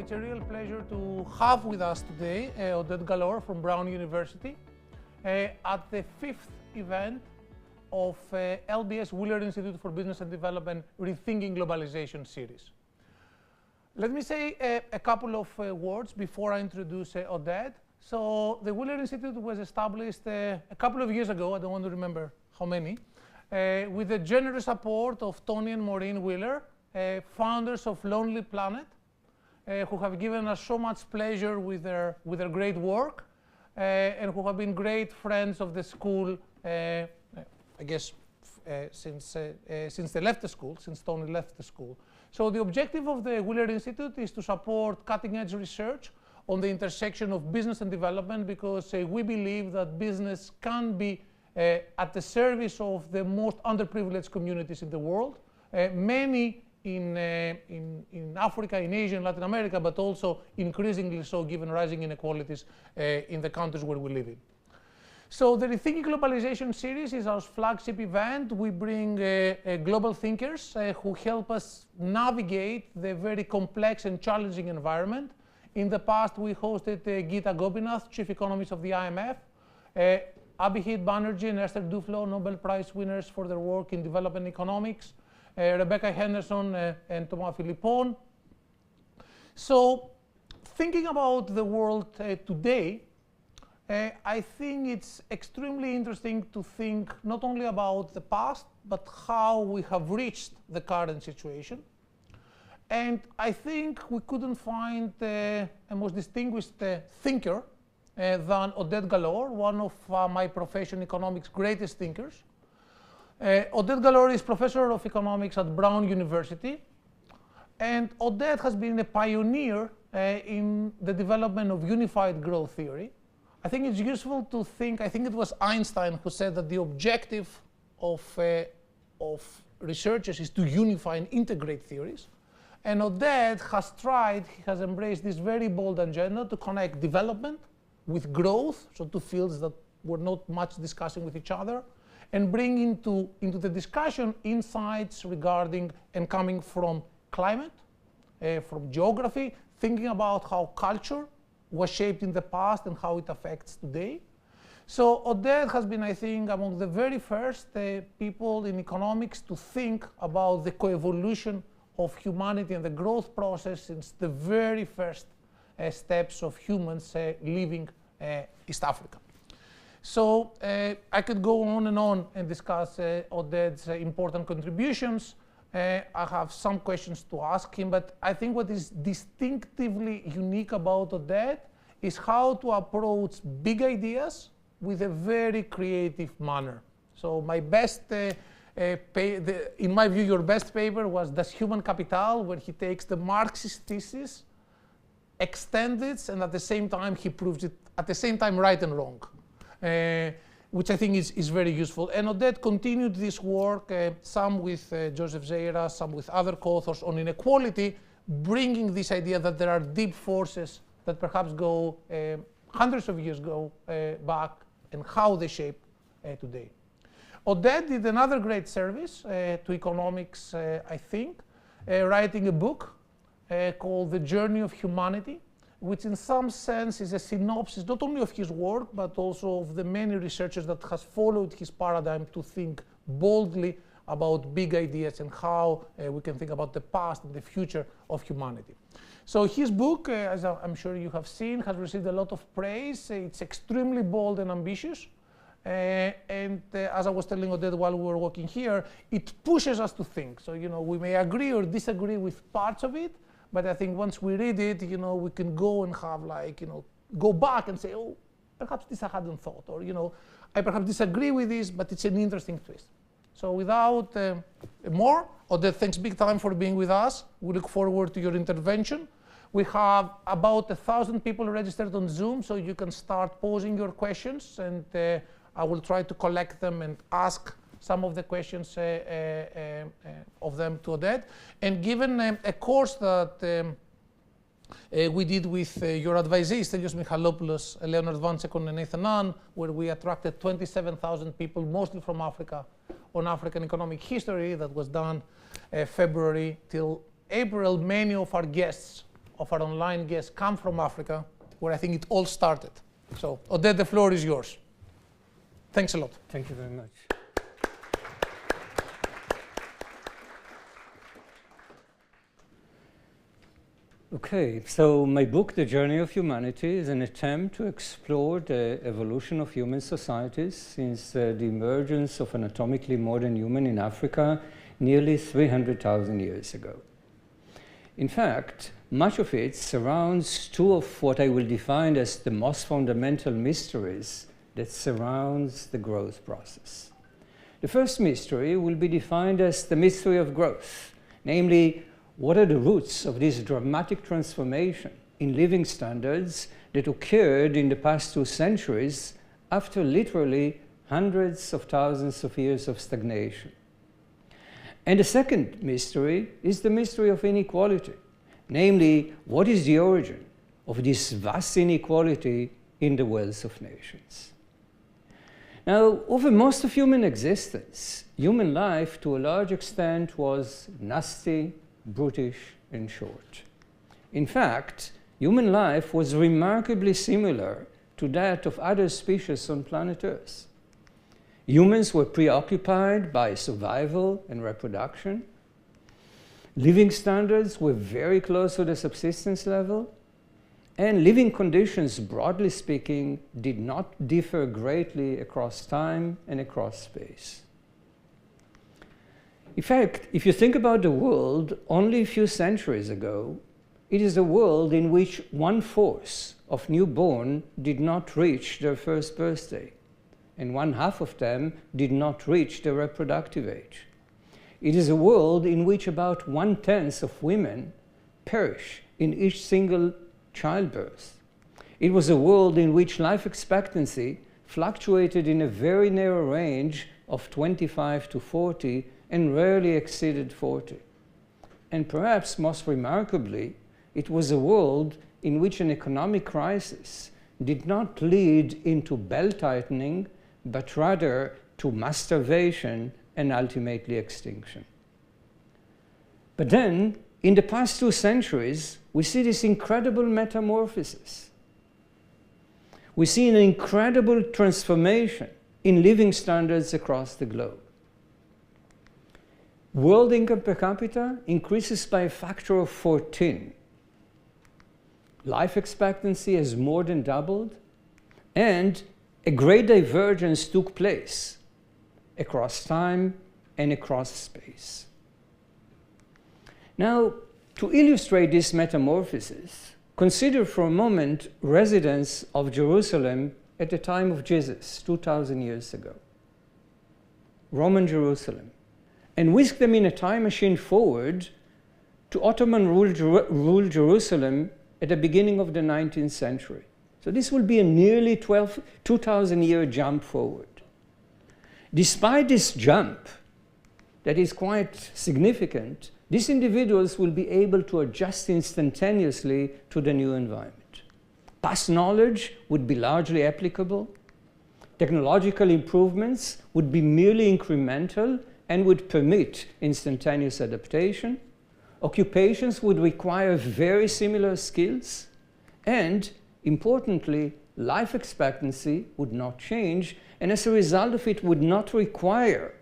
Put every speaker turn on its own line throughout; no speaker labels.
it's a real pleasure to have with us today Oded Galor from Brown University at the 5th event of LBS Wheeler Institute for Business and Development Rethinking Globalization series. Let me say a couple of words before I introduce Oded. So the Wheeler Institute was established a couple of years ago, I don't want to remember how many, with the generous support of Tony and Maureen Wheeler, founders of Lonely Planet, who have given us so much pleasure with their great work, and who have been great friends of the school, I guess, since they left the school, since Tony left the school. So the objective of the Wheeler Institute is to support cutting-edge research on the intersection of business and development, because we believe that business can be at the service of the most underprivileged communities in the world, many in Africa, in Asia, in Latin America, but also increasingly so given rising inequalities in the countries where we live in. So the Rethinking Globalization series is our flagship event. We bring global thinkers who help us navigate the very complex and challenging environment. In the past, we hosted Geeta Gopinath, Chief Economist of the IMF, Abhijit Banerjee and Esther Duflo, Nobel Prize winners for their work in development economics, Rebecca Henderson and Thomas Philippon. So thinking about the world today, I think it's extremely interesting to think not only about the past, but how we have reached the current situation. And I think we couldn't find a more distinguished thinker than Oded Galor, one of my profession economics' greatest thinkers. Oded Galor is Professor of Economics at Brown University. And Oded has been a pioneer in the development of unified growth theory. I think it's useful to think, I think it was Einstein who said that the objective of researchers is to unify and integrate theories. And Oded has tried, he has embraced this very bold agenda to connect development with growth, so two fields that were not much discussing with each other, and bring into the discussion insights regarding and coming from climate, from geography, thinking about how culture was shaped in the past and how it affects today. So Oded has been, I think, among the very first people in economics to think about the coevolution of humanity and the growth process since the very first steps of humans leaving East Africa. So I could go on and discuss Oded's important contributions. I have some questions to ask him, but I think what is distinctively unique about Oded is how to approach big ideas with a very creative manner. So my best, in my view, your best paper was Das Human Capital, where he takes the Marxist thesis, extends it, and at the same time he proves it at the same time right and wrong, which I think is very useful. And Oded continued this work, some with Joseph Zeira, some with other co-authors on inequality, bringing this idea that there are deep forces that perhaps go hundreds of years back and how they shape today. Oded did another great service to economics, I think, writing a book called The Journey of Humanity, which in some sense is a synopsis not only of his work, but also of the many researchers that has followed his paradigm to think boldly about big ideas and how we can think about the past and the future of humanity. So his book, as I'm sure you have seen, has received a lot of praise. It's extremely bold and ambitious. And as I was telling Oded while we were walking here, it pushes us to think. So, we may agree or disagree with parts of it, but I think once we read it, we can go and have go back and say, oh, perhaps this I hadn't thought, or, I perhaps disagree with this, but it's an interesting twist. So without more, Oded, thanks big time for being with us. We look forward to your intervention. We have about 1,000 people registered on Zoom, so you can start posing your questions, and I will try to collect them and ask some of the questions of them to Oded. And given a course that we did with your advisees, Stelios Michalopoulos, Leonard Vansekon, and Nathan Nunn, where we attracted 27,000 people, mostly from Africa, on African economic history. That was done February till April. Many of our guests of our online guests come from Africa, where I think it all started. So, Oded, the floor is yours. Thanks a lot.
Thank you very much. Okay, so my book, The Journey of Humanity, is an attempt to explore the evolution of human societies since the emergence of an atomically modern human in Africa nearly 300,000 years ago. In fact, much of it surrounds two of what I will define as the most fundamental mysteries that surrounds the growth process. The first mystery will be defined as the mystery of growth, namely, what are the roots of this dramatic transformation in living standards that occurred in the past 2 centuries after literally hundreds of thousands of years of stagnation? And the second mystery is the mystery of inequality, namely, what is the origin of this vast inequality in the wealth of nations? Now, over most of human existence, human life to a large extent was nasty, brutish, and short. In fact, human life was remarkably similar to that of other species on planet Earth. Humans were preoccupied by survival and reproduction. Living standards were very close to the subsistence level, and living conditions, broadly speaking, did not differ greatly across time and across space. In fact, if you think about the world only a few centuries ago, it is a world in which 1/4 of newborn did not reach their first birthday, and 1/2 of them did not reach their reproductive age. It is a world in which about 1/10 of women perish in each single childbirth. It was a world in which life expectancy fluctuated in a very narrow range of 25 to 40 and rarely exceeded 40. And perhaps most remarkably, it was a world in which an economic crisis did not lead into belt-tightening, but rather to mass starvation and ultimately extinction. But then, in the past 2 centuries, we see this incredible metamorphosis. We see an incredible transformation in living standards across the globe. World income per capita increases by a factor of 14. Life expectancy has more than doubled, and a great divergence took place across time and across space. Now, to illustrate this metamorphosis, consider for a moment residents of Jerusalem at the time of Jesus, 2,000 years ago. Roman Jerusalem. And whisk them in a time machine forward to Ottoman ruled Jerusalem at the beginning of the 19th century. So this will be a nearly 2,000-year jump forward. Despite this jump, that is quite significant, these individuals will be able to adjust instantaneously to the new environment. Past knowledge would be largely applicable. Technological improvements would be merely incremental and would permit instantaneous adaptation. Occupations would require very similar skills. And, importantly, life expectancy would not change, and as a result of it would not require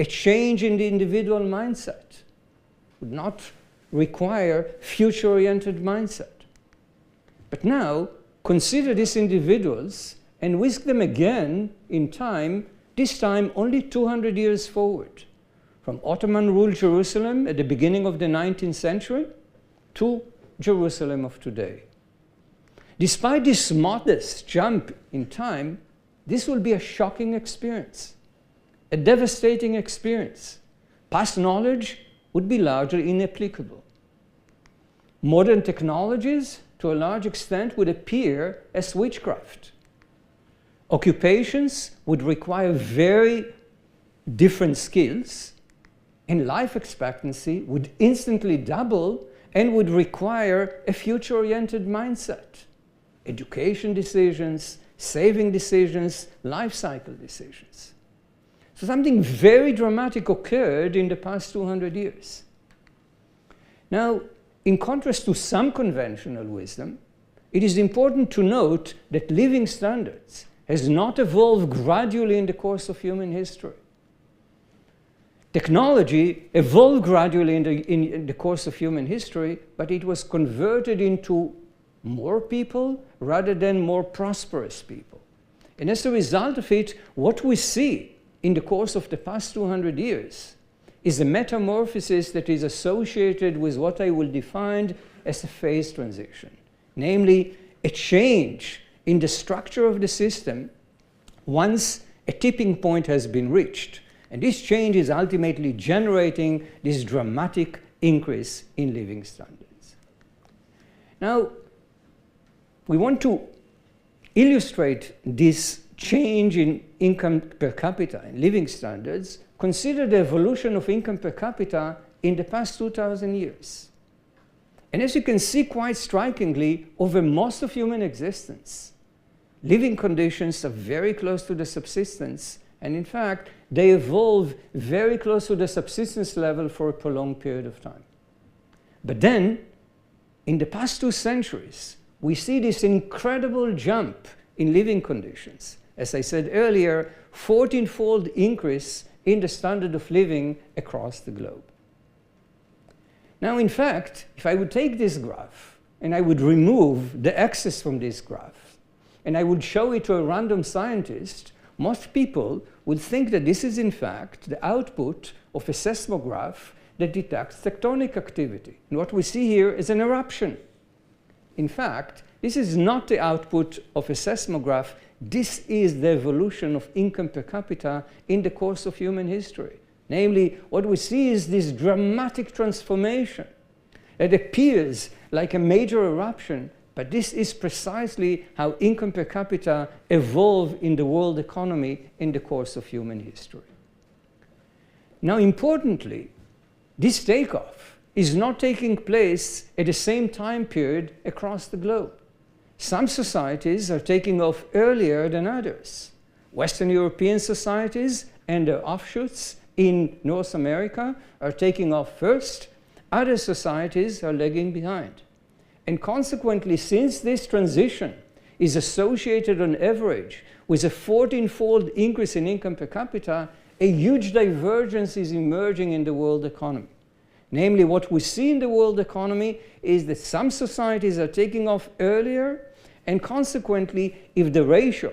a change in the individual mindset, would not require future-oriented mindset. But now, consider these individuals and whisk them again in time, this time only 200 years forward, from Ottoman-ruled Jerusalem at the beginning of the 19th century to Jerusalem of today. Despite this modest jump in time, this will be a shocking experience, a devastating experience. Past knowledge would be largely inapplicable. Modern technologies, to a large extent, would appear as witchcraft. Occupations would require very different skills, and life expectancy would instantly double and would require a future-oriented mindset. Education decisions, saving decisions, life cycle decisions. So something very dramatic occurred in the past 200 years. Now, in contrast to some conventional wisdom, it is important to note that living standards has not evolved gradually in the course of human history. Technology evolved gradually in the course of human history, but it was converted into more people rather than more prosperous people. And as a result of it, what we see in the course of the past 200 years is a metamorphosis that is associated with what I will define as a phase transition, namely a change in the structure of the system once a tipping point has been reached. And this change is ultimately generating this dramatic increase in living standards. Now, we want to illustrate this change in income per capita and living standards. Consider the evolution of income per capita in the past 2,000 years. And as you can see quite strikingly, over most of human existence, living conditions are very close to the subsistence, and in fact, they evolve very close to the subsistence level for a prolonged period of time. But then, in the past 2 centuries, we see this incredible jump in living conditions. As I said earlier, 14-fold increase in the standard of living across the globe. Now, in fact, if I would take this graph and I would remove the axis from this graph and I would show it to a random scientist, most people would think that this is in fact the output of a seismograph that detects tectonic activity. And what we see here is an eruption. In fact, this is not the output of a seismograph. This is the evolution of income per capita in the course of human history. Namely, what we see is this dramatic transformation. It appears like a major eruption, but this is precisely how income per capita evolved in the world economy in the course of human history. Now, importantly, this takeoff is not taking place at the same time period across the globe. Some societies are taking off earlier than others. Western European societies and their offshoots in North America are taking off first. Other societies are lagging behind. And consequently, since this transition is associated on average with a 14-fold increase in income per capita, a huge divergence is emerging in the world economy. Namely, what we see in the world economy is that some societies are taking off earlier, and consequently, if the ratio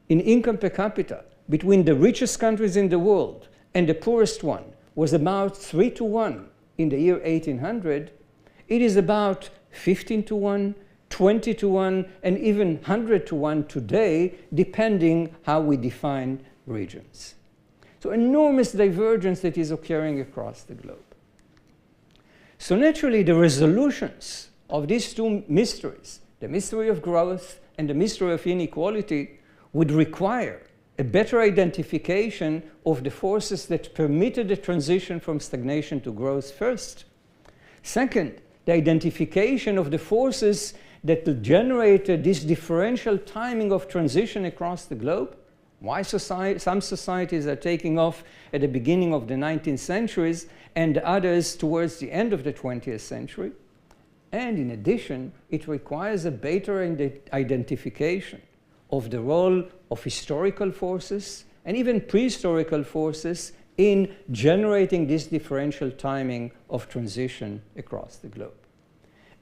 in income per capita between the richest countries in the world and the poorest one was about 3-to-1 in the year 1800, it is about 15-to-1, 20-to-1, and even 100-to-1 today, depending how we define regions. So enormous divergence that is occurring across the globe. So naturally, the resolutions of these 2 mysteries, the mystery of growth and the mystery of inequality, would require a better identification of the forces that permitted the transition from stagnation to growth first. Second, the identification of the forces that generated this differential timing of transition across the globe. Why some societies are taking off at the beginning of the 19th centuries and others towards the end of the 20th century. And in addition, it requires a better identification of the role of historical forces and even prehistorical forces in generating this differential timing of transition across the globe.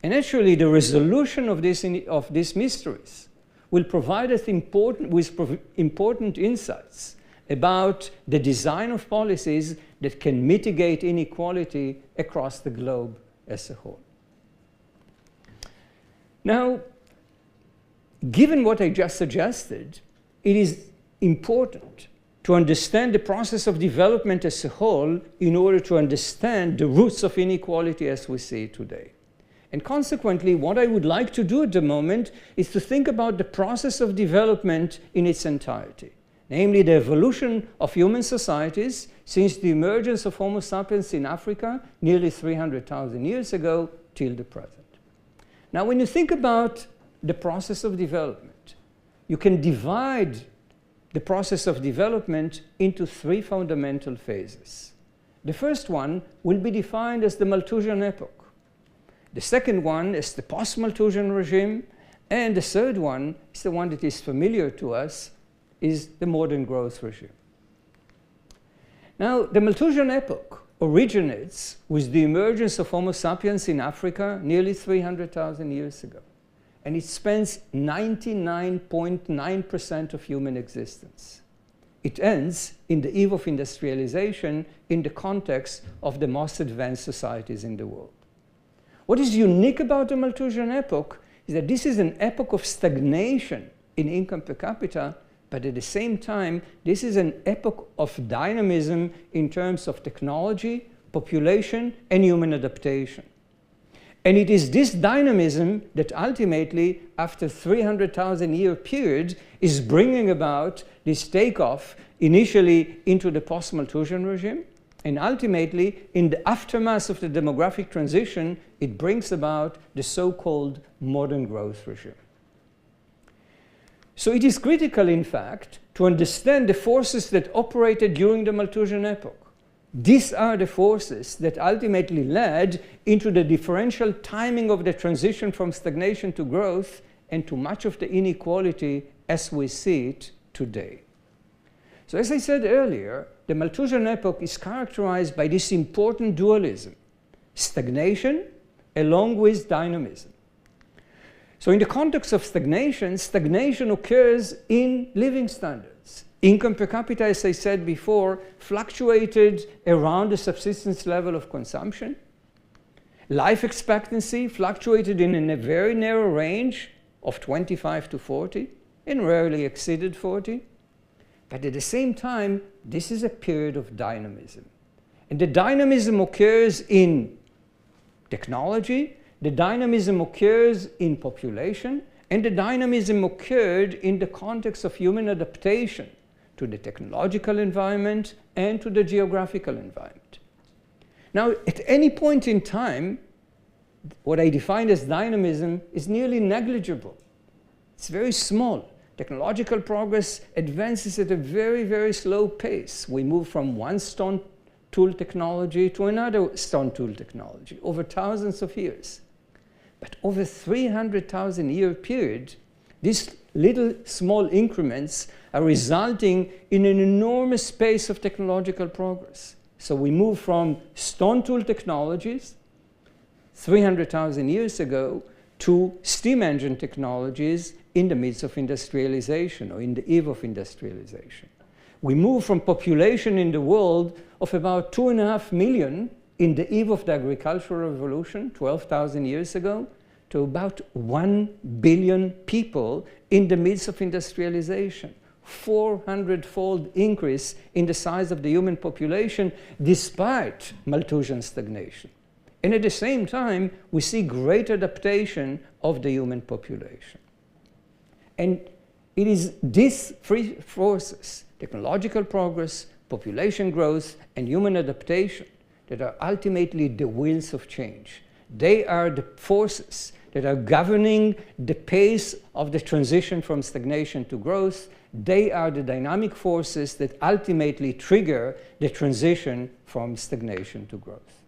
And actually, the resolution of these mysteries will provide us important insights about the design of policies that can mitigate inequality across the globe as a whole. Now, given what I just suggested, it is important to understand the process of development as a whole in order to understand the roots of inequality as we see it today. And consequently, what I would like to do at the moment is to think about the process of development in its entirety, namely the evolution of human societies since the emergence of Homo sapiens in Africa nearly 300,000 years ago till the present. Now, when you think about the process of development, you can divide the process of development into 3 fundamental phases. The first one will be defined as the Malthusian epoch. The second one is the post-Malthusian regime. And the third one is the one that is familiar to us, is the modern growth regime. Now, the Malthusian epoch originates with the emergence of Homo sapiens in Africa nearly 300,000 years ago. And it spans 99.9% of human existence. It ends in the eve of industrialization in the context of the most advanced societies in the world. What is unique about the Malthusian epoch is that this is an epoch of stagnation in income per capita, but at the same time, this is an epoch of dynamism in terms of technology, population, and human adaptation. And it is this dynamism that ultimately, after 300,000-year period, is bringing about this takeoff initially into the post-Malthusian regime, and ultimately, in the aftermath of the demographic transition, it brings about the so-called modern growth regime. So it is critical, in fact, to understand the forces that operated during the Malthusian epoch. These are the forces that ultimately led into the differential timing of the transition from stagnation to growth and to much of the inequality as we see it today. So as I said earlier, the Malthusian epoch is characterized by this important dualism, stagnation along with dynamism. So in the context of stagnation, stagnation occurs in living standards. Income per capita, as I said before, fluctuated around the subsistence level of consumption. Life expectancy fluctuated in a very narrow range of 25 to 40 and rarely exceeded 40. But at the same time, this is a period of dynamism. And the dynamism occurs in technology, the dynamism occurs in population, and the dynamism occurred in the context of human adaptation to the technological environment and to the geographical environment. Now, at any point in time, what I define as dynamism is nearly negligible. It's very small. Technological progress advances at a very, very slow pace. We move from one stone tool technology to another stone tool technology over thousands of years. But over 300,000-year period, these little small increments are resulting in an enormous pace of technological progress. So we move from stone tool technologies 300,000 years ago to steam engine technologies in the midst of industrialization or in the eve of industrialization. We move from population in the world of about 2.5 million in the eve of the agricultural revolution 12,000 years ago to about 1 billion people in the midst of industrialization. 400-fold increase in the size of the human population despite Malthusian stagnation. And at the same time, we see great adaptation of the human population. And it is these three forces, technological progress, population growth, and human adaptation, that are ultimately the wheels of change. They are the forces that are governing the pace of the transition from stagnation to growth. They are the dynamic forces that ultimately trigger the transition from stagnation to growth.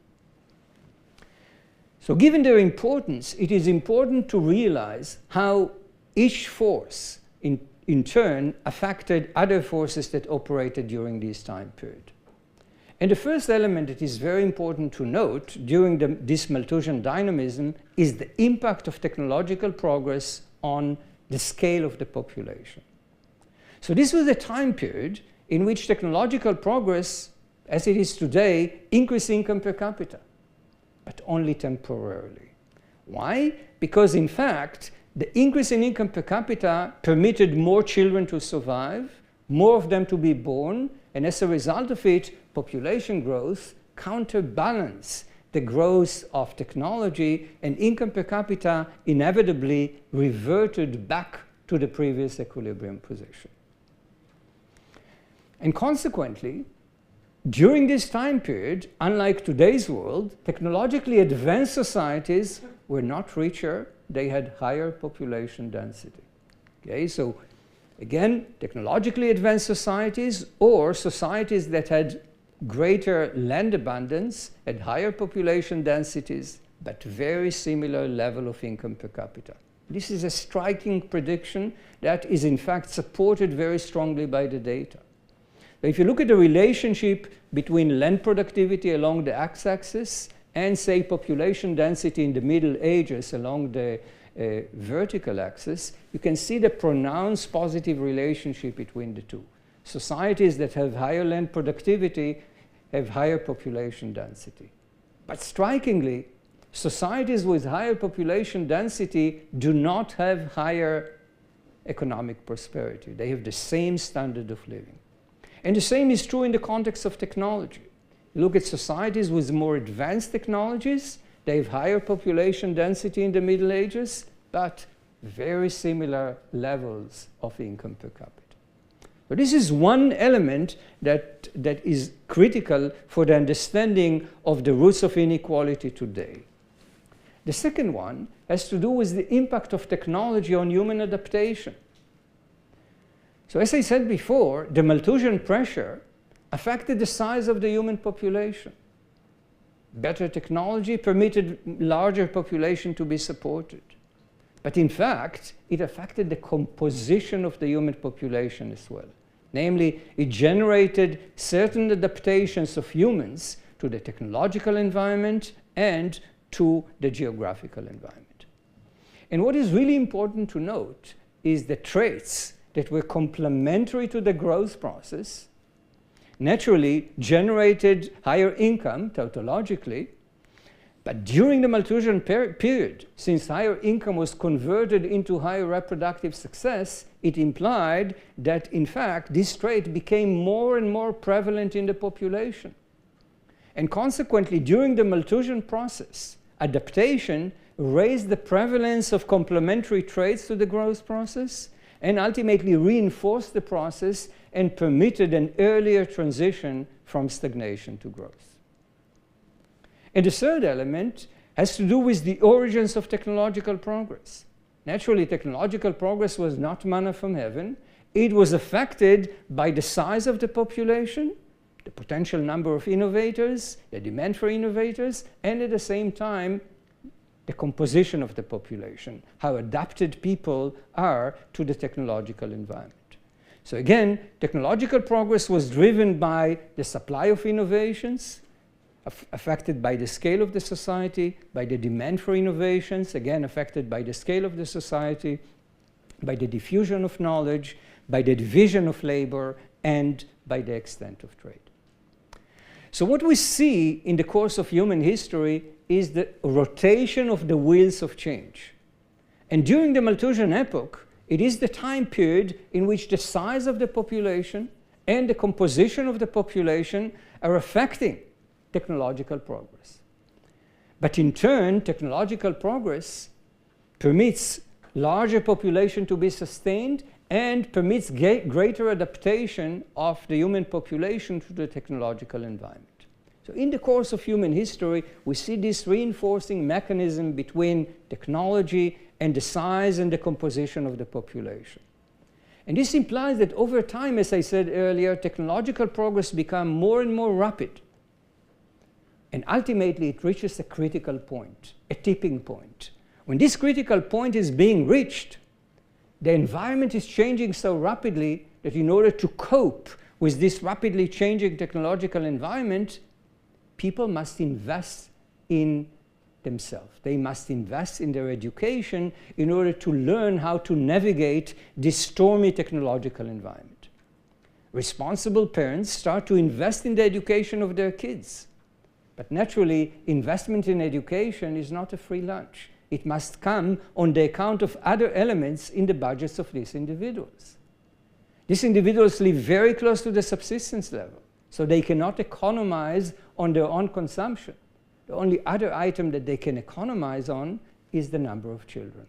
So given their importance, it is important to realize how each force in turn affected other forces that operated during this time period. And the first element that is very important to note during this Malthusian dynamism is the impact of technological progress on the scale of the population. So this was a time period in which technological progress, as it is today, increased income per capita, but only temporarily. Why? Because in fact, the increase in income per capita permitted more children to survive, more of them to be born, and as a result of it, population growth counterbalanced the growth of technology, and income per capita inevitably reverted back to the previous equilibrium position. And consequently, during this time period, unlike today's world, technologically advanced societies were not richer, they had higher population density. Okay, so again, technologically advanced societies or societies that had greater land abundance, had higher population densities, but very similar level of income per capita. This is a striking prediction that is in fact supported very strongly by the data. If you look at the relationship between land productivity along the x-axis and, say, population density in the Middle Ages along the vertical axis, you can see the pronounced positive relationship between the two. Societies that have higher land productivity have higher population density. But strikingly, societies with higher population density do not have higher economic prosperity. They have the same standard of living. And the same is true in the context of technology. You look at societies with more advanced technologies, they have higher population density in the Middle Ages, but very similar levels of income per capita. So this is one element that is critical for the understanding of the roots of inequality today. The second one has to do with the impact of technology on human adaptation. So as I said before, the Malthusian pressure affected the size of the human population. Better technology permitted larger population to be supported. But in fact, it affected the composition of the human population as well. Namely, it generated certain adaptations of humans to the technological environment and to the geographical environment. And what is really important to note is the traits that were complementary to the growth process naturally generated higher income tautologically, but during the Malthusian period, since higher income was converted into higher reproductive success, it implied that, in fact, this trait became more and more prevalent in the population. And consequently, during the Malthusian process, adaptation raised the prevalence of complementary traits to the growth process and ultimately reinforced the process and permitted an earlier transition from stagnation to growth. And the third element has to do with the origins of technological progress. Naturally, technological progress was not manna from heaven. It was affected by the size of the population, the potential number of innovators, the demand for innovators, and at the same time, the composition of the population, how adapted people are to the technological environment. So again, technological progress was driven by the supply of innovations, affected by the scale of the society, by the demand for innovations, again affected by the scale of the society, by the diffusion of knowledge, by the division of labor, and by the extent of trade. So what we see in the course of human history is the rotation of the wheels of change. And during the Malthusian epoch, it is the time period in which the size of the population and the composition of the population are affecting technological progress. But in turn, technological progress permits larger population to be sustained and permits greater adaptation of the human population to the technological environment. So in the course of human history, we see this reinforcing mechanism between technology and the size and the composition of the population. And this implies that over time, as I said earlier, technological progress becomes more and more rapid. And ultimately, it reaches a critical point, a tipping point. When this critical point is being reached, the environment is changing so rapidly that in order to cope with this rapidly changing technological environment, people must invest in themselves. They must invest in their education in order to learn how to navigate this stormy technological environment. Responsible parents start to invest in the education of their kids. But naturally, investment in education is not a free lunch. It must come on the account of other elements in the budgets of these individuals. These individuals live very close to the subsistence level, so they cannot economize on their own consumption. The only other item that they can economize on is the number of children.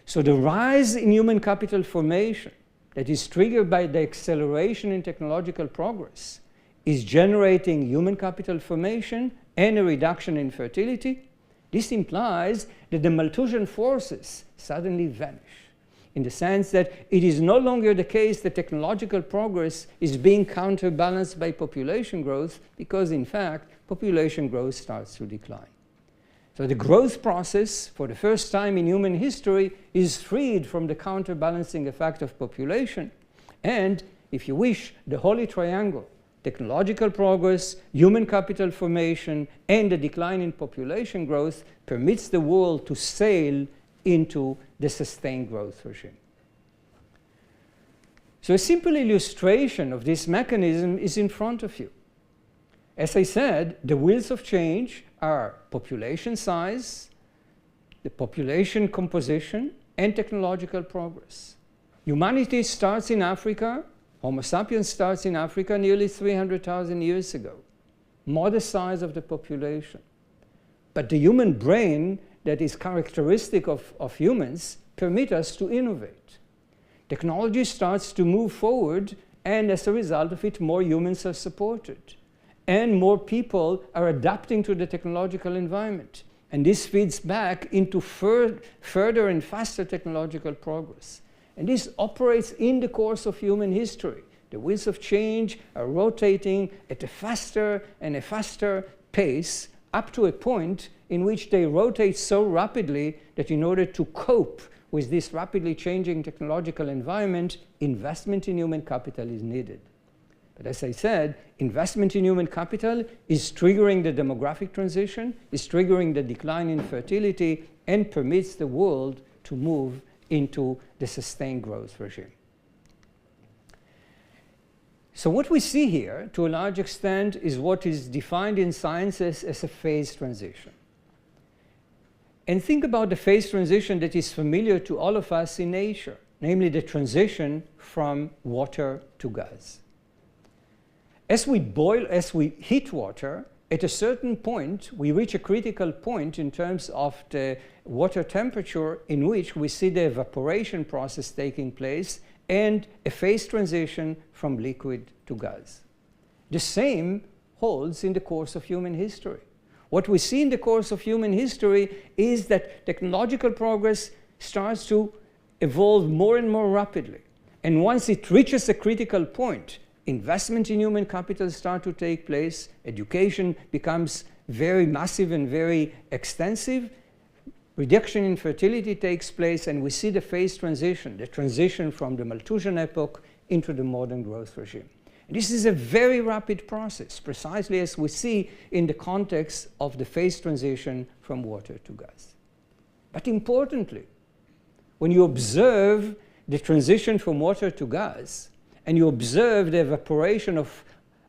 So the rise in human capital formation that is triggered by the acceleration in technological progress is generating human capital formation and a reduction in fertility. This implies that the Malthusian forces suddenly vanish, in the sense that it is no longer the case that technological progress is being counterbalanced by population growth, because in fact, population growth starts to decline. So the growth process, for the first time in human history, is freed from the counterbalancing effect of population. And, if you wish, the holy triangle, technological progress, human capital formation, and the decline in population growth, permits the world to sail into the sustained growth regime. So a simple illustration of this mechanism is in front of you. As I said, the wheels of change are population size, the population composition, and technological progress. Humanity starts in Africa. Homo sapiens starts in Africa nearly 300,000 years ago. Modest size of the population. But the human brain that is characteristic of humans permit us to innovate. Technology starts to move forward, and as a result of it, more humans are supported. And more people are adapting to the technological environment. And this feeds back into further and faster technological progress. And this operates in the course of human history. The wheels of change are rotating at a faster and a faster pace, up to a point in which they rotate so rapidly that in order to cope with this rapidly changing technological environment, investment in human capital is needed. But as I said, investment in human capital is triggering the demographic transition, is triggering the decline in fertility, and permits the world to move into the sustained growth regime. So what we see here, to a large extent, is what is defined in sciences as a phase transition. And think about the phase transition that is familiar to all of us in nature, namely the transition from water to gas. As we heat water, at a certain point, we reach a critical point in terms of the water temperature in which we see the evaporation process taking place and a phase transition from liquid to gas. The same holds in the course of human history. What we see in the course of human history is that technological progress starts to evolve more and more rapidly. And once it reaches a critical point, investment in human capital starts to take place, education becomes very massive and very extensive, reduction in fertility takes place, and we see the phase transition, the transition from the Malthusian epoch into the modern growth regime. And this is a very rapid process, precisely as we see in the context of the phase transition from water to gas. But importantly, when you observe the transition from water to gas, and you observe the evaporation of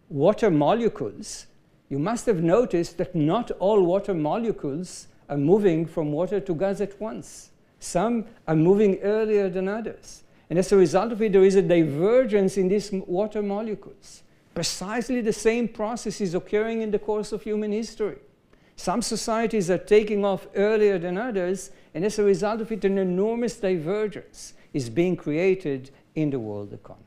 water molecules, you must have noticed that not all water molecules are moving from water to gas at once. Some are moving earlier than others. And as a result of it, there is a divergence in these water molecules. Precisely the same process is occurring in the course of human history. Some societies are taking off earlier than others, and as a result of it, an enormous divergence is being created in the world economy.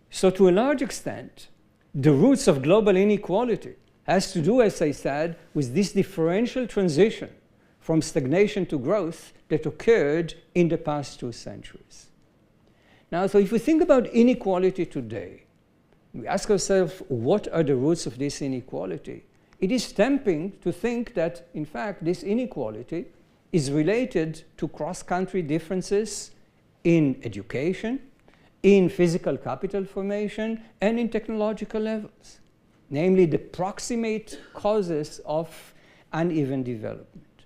So to a large extent, the roots of global inequality has to do, as I said, with this differential transition from stagnation to growth that occurred in the past 2 centuries. Now, so if we think about inequality today, we ask ourselves, what are the roots of this inequality? It is tempting to think that, in fact, this inequality is related to cross-country differences in education, in physical capital formation, and in technological levels, namely the proximate causes of uneven development.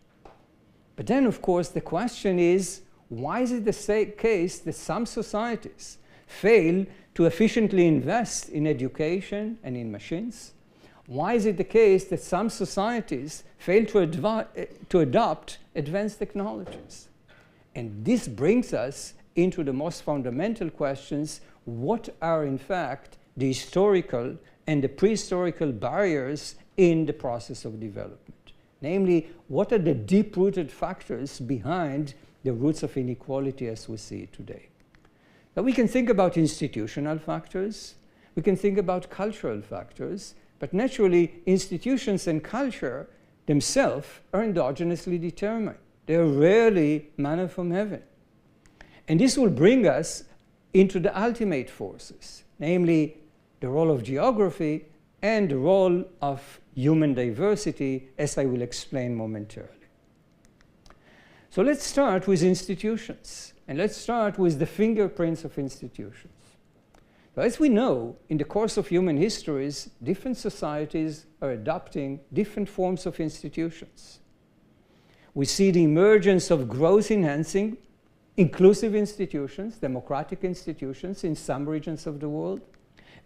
But then, of course, the question is, why is it the case that some societies fail to efficiently invest in education and in machines? Why is it the case that some societies fail to adopt advanced technologies? And this brings us into the most fundamental questions: what are in fact the historical and the prehistorical barriers in the process of development? Namely, what are the deep-rooted factors behind the roots of inequality as we see it today? Now, we can think about institutional factors, we can think about cultural factors, but naturally institutions and culture themselves are endogenously determined. They are rarely manna from heaven. And this will bring us into the ultimate forces, namely the role of geography and the role of human diversity, as I will explain momentarily. So let's start with institutions, and let's start with the fingerprints of institutions. So as we know, in the course of human histories, different societies are adopting different forms of institutions. We see the emergence of growth-enhancing, inclusive institutions, democratic institutions in some regions of the world.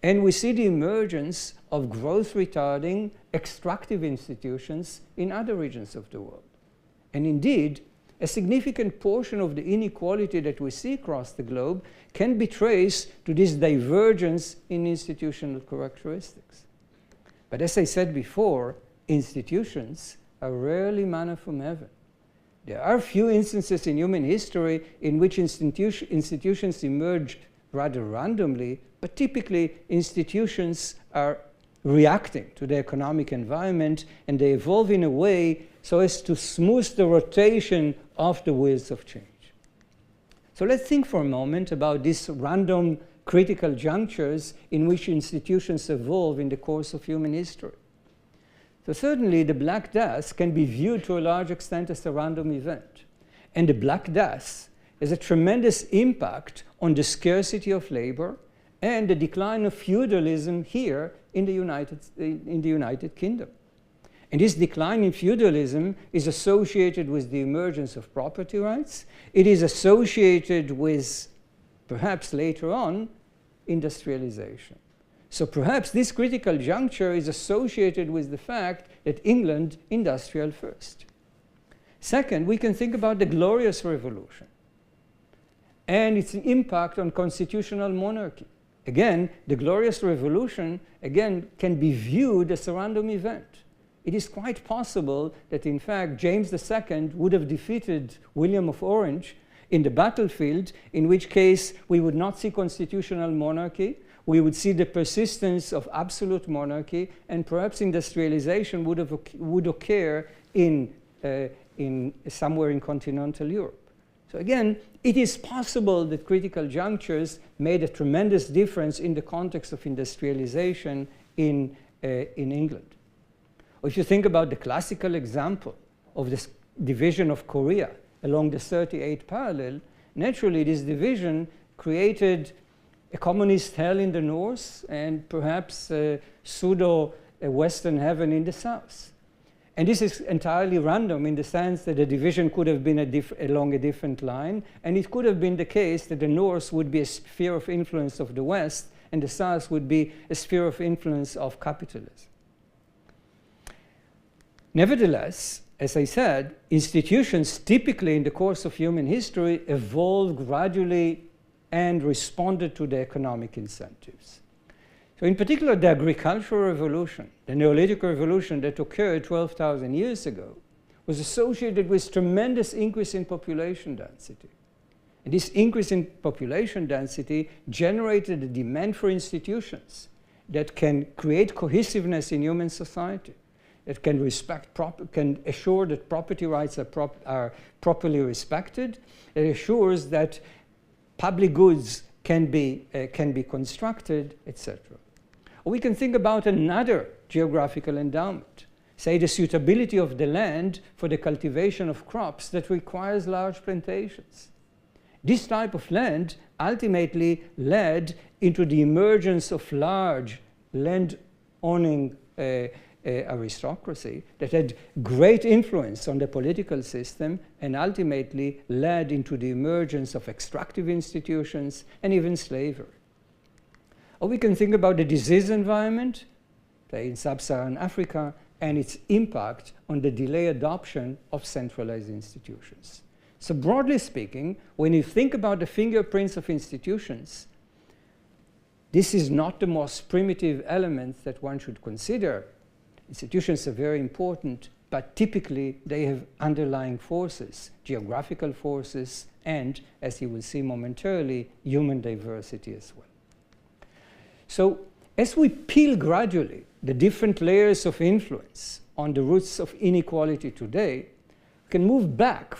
And we see the emergence of growth-retarding, extractive institutions in other regions of the world. And indeed, a significant portion of the inequality that we see across the globe can be traced to this divergence in institutional characteristics. But as I said before, institutions are rarely manna from heaven. There are few instances in human history in which institutions emerge rather randomly, but typically institutions are reacting to the economic environment, and they evolve in a way so as to smooth the rotation of the wheels of change. So let's think for a moment about these random critical junctures in which institutions evolve in the course of human history. So certainly the Black Death can be viewed to a large extent as a random event. And the Black Death has a tremendous impact on the scarcity of labor and the decline of feudalism here in the United Kingdom. And this decline in feudalism is associated with the emergence of property rights. It is associated with, perhaps later on, industrialization. So perhaps this critical juncture is associated with the fact that England industrial first. Second, we can think about the Glorious Revolution and its impact on constitutional monarchy. Again, the Glorious Revolution, again, can be viewed as a random event. It is quite possible that, in fact, James II would have defeated William of Orange in the battlefield, in which case we would not see constitutional monarchy, we would see the persistence of absolute monarchy, and perhaps industrialization would occur in somewhere in continental Europe. So again, it is possible that critical junctures made a tremendous difference in the context of industrialization in England. Or if you think about the classical example of this division of Korea along the 38th parallel, naturally this division created a communist hell in the north and perhaps a pseudo-Western heaven in the south. And this is entirely random in the sense that the division could have been along a different line, and it could have been the case that the north would be a sphere of influence of the west and the south would be a sphere of influence of capitalism. Nevertheless, as I said, institutions typically in the course of human history evolved gradually and responded to the economic incentives. So in particular, the agricultural revolution, the Neolithic revolution that occurred 12,000 years ago, was associated with tremendous increase in population density. And this increase in population density generated a demand for institutions that can create cohesiveness in human society. It can assure that property rights are properly respected. It assures that public goods can be constructed, etc. Or we can think about another geographical endowment, say the suitability of the land for the cultivation of crops that requires large plantations. This type of land ultimately led into the emergence of large land-owning aristocracy that had great influence on the political system and ultimately led into the emergence of extractive institutions and even slavery. Or we can think about the disease environment, say in sub-Saharan Africa, and its impact on the delayed adoption of centralized institutions. So broadly speaking, when you think about the fingerprints of institutions, this is not the most primitive element that one should consider. Institutions are very important, but typically they have underlying forces, geographical forces, and, as you will see momentarily, human diversity as well. So as we peel gradually the different layers of influence on the roots of inequality today, we can move back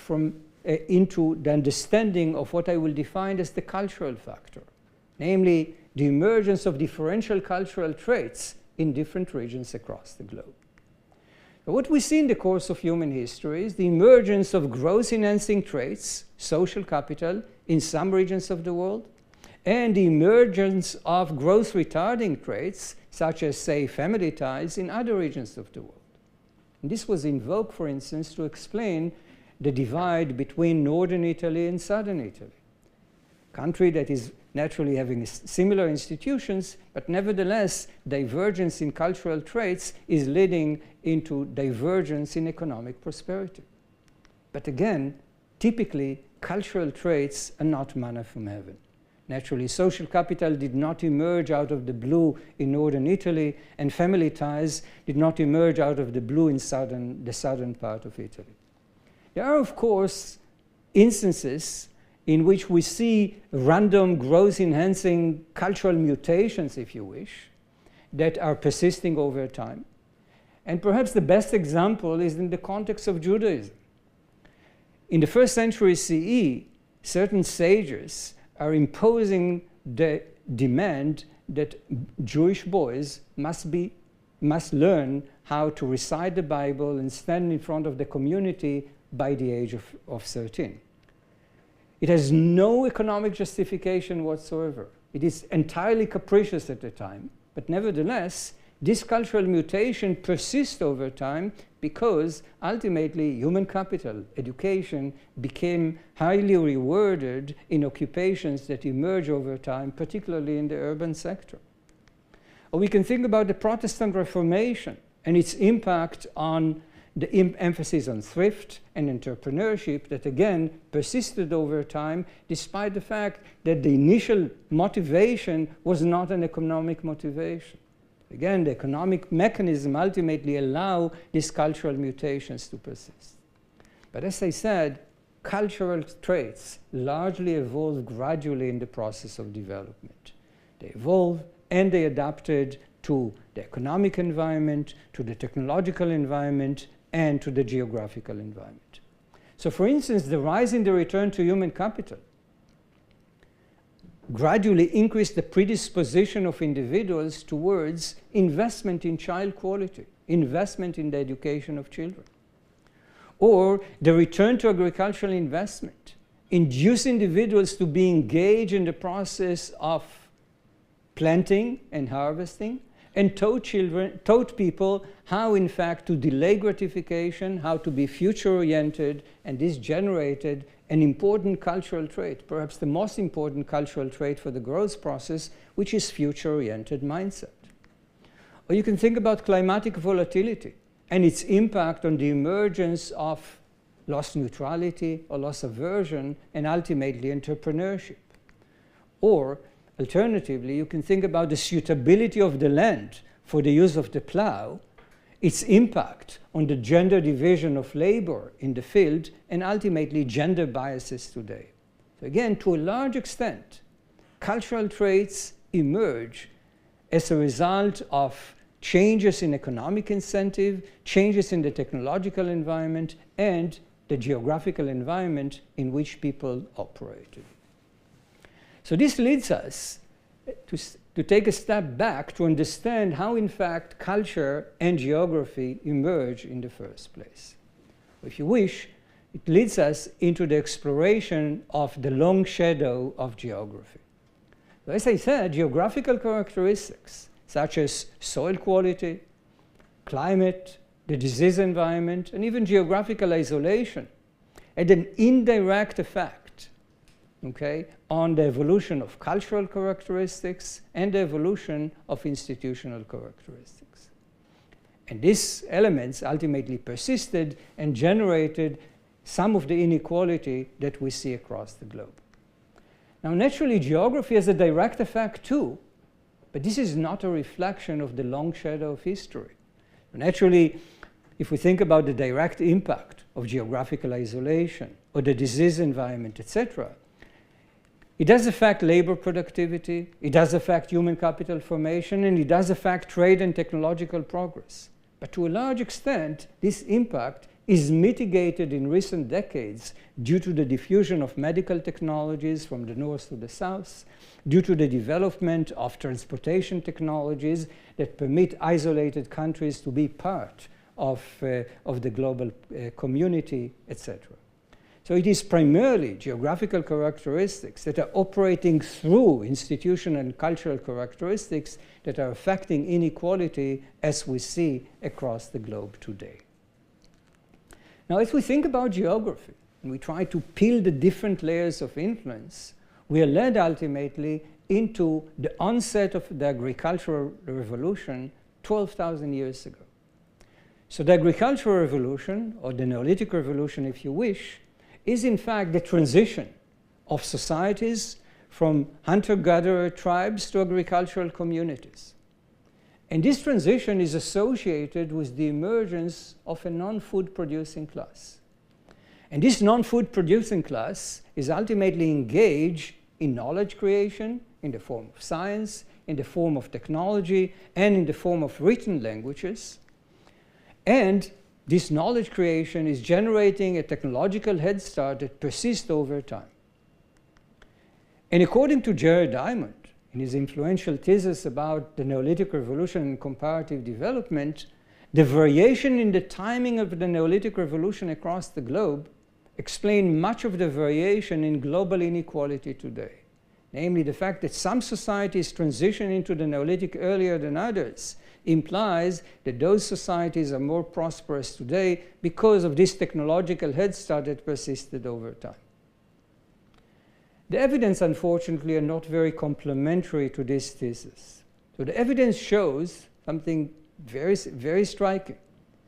into the understanding of what I will define as the cultural factor, namely the emergence of differential cultural traits in different regions across the globe. What we see in the course of human history is the emergence of growth-enhancing traits, social capital, in some regions of the world, and the emergence of growth-retarding traits, such as, say, family ties, in other regions of the world. And this was invoked, for instance, to explain the divide between northern Italy and southern Italy, a country that is naturally having similar institutions, but nevertheless, divergence in cultural traits is leading into divergence in economic prosperity. But again, typically, cultural traits are not manna from heaven. Naturally, social capital did not emerge out of the blue in northern Italy, and family ties did not emerge out of the blue in the southern part of Italy. There are, of course, instances in which we see random growth-enhancing cultural mutations, if you wish, that are persisting over time. And perhaps the best example is in the context of Judaism. In the 1st century CE, certain sages are imposing the demand that Jewish boys must learn how to recite the Bible and stand in front of the community by the age of 13. It has no economic justification whatsoever. It is entirely capricious at the time, but nevertheless, this cultural mutation persists over time because ultimately human capital, education, became highly rewarded in occupations that emerge over time, particularly in the urban sector. Or we can think about the Protestant Reformation and its impact on the emphasis on thrift and entrepreneurship that again persisted over time, despite the fact that the initial motivation was not an economic motivation. Again, the economic mechanism ultimately allow these cultural mutations to persist. But as I said, cultural traits largely evolve gradually in the process of development. They evolve and they adapted to the economic environment, to the technological environment, and to the geographical environment. So for instance, the rise in the return to human capital gradually increased the predisposition of individuals towards investment in child quality, investment in the education of children. Or the return to agricultural investment induced individuals to be engaged in the process of planting and harvesting, and taught people how, in fact, to delay gratification, how to be future-oriented, and this generated an important cultural trait, perhaps the most important cultural trait for the growth process, which is future-oriented mindset. Or you can think about climatic volatility and its impact on the emergence of loss neutrality or loss aversion, and ultimately entrepreneurship. Or alternatively, you can think about the suitability of the land for the use of the plow, its impact on the gender division of labor in the field, and ultimately gender biases today. So again, to a large extent, cultural traits emerge as a result of changes in economic incentive, changes in the technological environment, and the geographical environment in which people operated. So this leads us to take a step back to understand how, in fact, culture and geography emerge in the first place. If you wish, it leads us into the exploration of the long shadow of geography. So as I said, geographical characteristics such as soil quality, climate, the disease environment, and even geographical isolation had an indirect effect, okay, on the evolution of cultural characteristics and the evolution of institutional characteristics. And these elements ultimately persisted and generated some of the inequality that we see across the globe. Now, naturally, geography has a direct effect too, but this is not a reflection of the long shadow of history. Naturally, if we think about the direct impact of geographical isolation or the disease environment, etc., it does affect labor productivity, it does affect human capital formation, and it does affect trade and technological progress. But to a large extent, this impact is mitigated in recent decades due to the diffusion of medical technologies from the north to the south, due to the development of transportation technologies that permit isolated countries to be part of the global community, etc. So it is primarily geographical characteristics that are operating through institutional and cultural characteristics that are affecting inequality as we see across the globe today. Now, as we think about geography, and we try to peel the different layers of influence, we are led ultimately into the onset of the agricultural revolution 12,000 years ago. So the agricultural revolution, or the Neolithic revolution if you wish, is in fact the transition of societies from hunter-gatherer tribes to agricultural communities. And this transition is associated with the emergence of a non-food producing class. And this non-food producing class is ultimately engaged in knowledge creation in the form of science, in the form of technology, and in the form of written languages. And this knowledge creation is generating a technological head start that persists over time. And according to Jared Diamond, in his influential thesis about the Neolithic revolution and comparative development, the variation in the timing of the Neolithic revolution across the globe explain much of the variation in global inequality today. Namely, the fact that some societies transition into the Neolithic earlier than others implies that those societies are more prosperous today because of this technological head start that persisted over time. The evidence, unfortunately, are not very complementary to this thesis. So the evidence shows something very, very striking.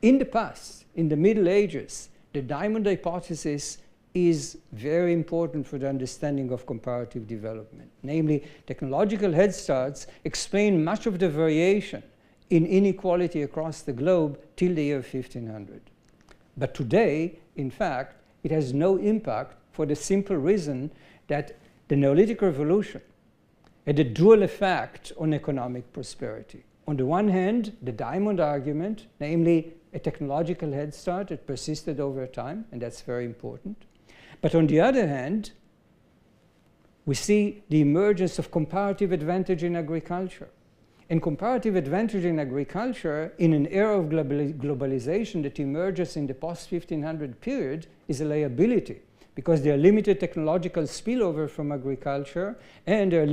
In the past, in the Middle Ages, the Diamond hypothesis is very important for the understanding of comparative development. Namely, technological head starts explain much of the variation in inequality across the globe till the year 1500. But today, in fact, it has no impact for the simple reason that the Neolithic revolution had a dual effect on economic prosperity. On the one hand, the Diamond argument, namely a technological head start that persisted over time, and that's very important. But on the other hand, we see the emergence of comparative advantage in agriculture. And comparative advantage in agriculture in an era of globalization that emerges in the post-1500 period is a liability, because there are limited technological spillover from agriculture, and there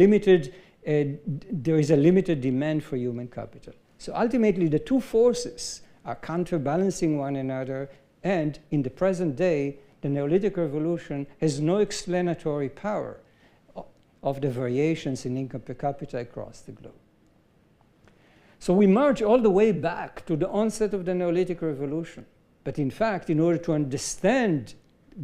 is a limited demand for human capital. So ultimately, the two forces are counterbalancing one another, and in the present day, the Neolithic revolution has no explanatory power of the variations in income per capita across the globe. So we march all the way back to the onset of the Neolithic revolution. But in fact, in order to understand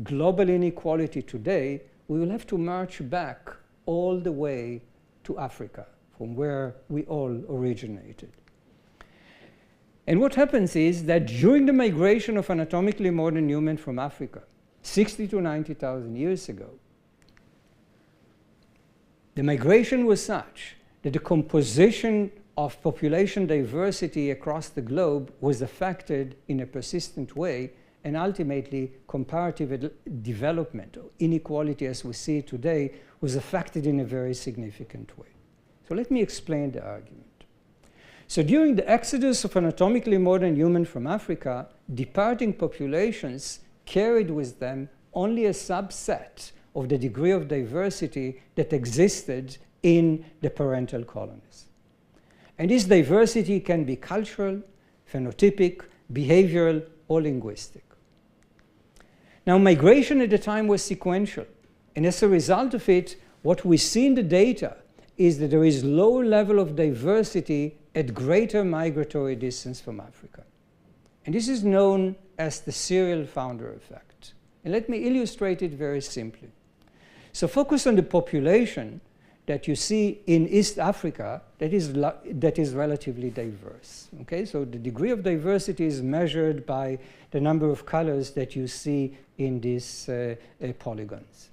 global inequality today, we will have to march back all the way to Africa, from where we all originated. And what happens is that during the migration of anatomically modern human from Africa, 60 to 90,000 years ago, the migration was such that the composition of population diversity across the globe was affected in a persistent way, and ultimately comparative development, or inequality as we see it today, was affected in a very significant way. So let me explain the argument. So during the exodus of anatomically modern human from Africa, departing populations carried with them only a subset of the degree of diversity that existed in the parental colonies. And this diversity can be cultural, phenotypic, behavioral, or linguistic. Now, migration at the time was sequential. And as a result of it, what we see in the data is that there is lower level of diversity at greater migratory distance from Africa. And this is known as the serial founder effect. And let me illustrate it very simply. So focus on the population that you see in East Africa that is relatively diverse. Okay? So the degree of diversity is measured by the number of colors that you see in these polygons.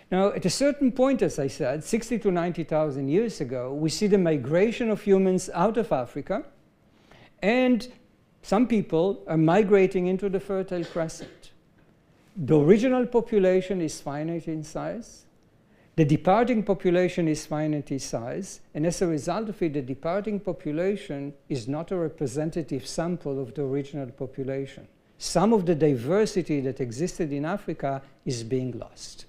Now, at a certain point, as I said, 60 to 90,000 years ago, we see the migration of humans out of Africa, and some people are migrating into the Fertile Crescent. The original population is finite in size. The departing population is finite size, and as a result of it, the departing population is not a representative sample of the original population. Some of the diversity that existed in Africa is being lost.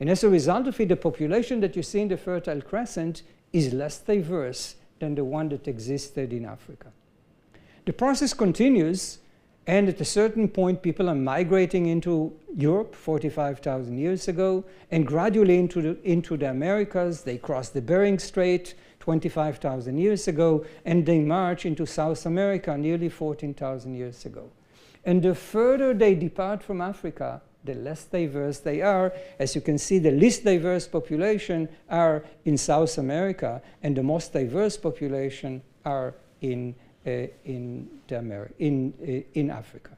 And as a result of it, the population that you see in the Fertile Crescent is less diverse than the one that existed in Africa. The process continues, and at a certain point, people are migrating into Europe 45,000 years ago, and gradually into the Americas. They cross the Bering Strait 25,000 years ago, and they march into South America nearly 14,000 years ago. And the further they depart from Africa, the less diverse they are. As you can see, the least diverse population are in South America, and the most diverse population are in Africa.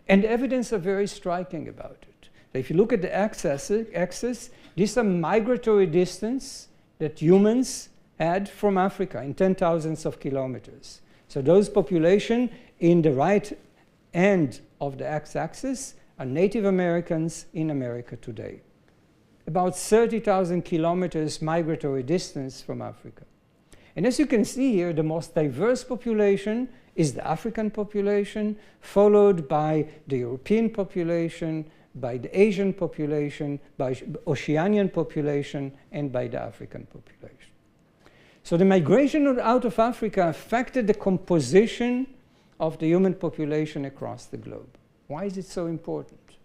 And the evidence are very striking about it. So if you look at the axis, these are migratory distance that humans had from Africa in 10,000s of kilometers. So those population in the right end of the x-axis are Native Americans in America today. About 30,000 kilometers migratory distance from Africa. And as you can see here, the most diverse population is the African population, followed by the European population, by the Asian population, by Oceanian population, and by the African population. So the migration out of Africa affected the composition of the human population across the globe. Why is it so important?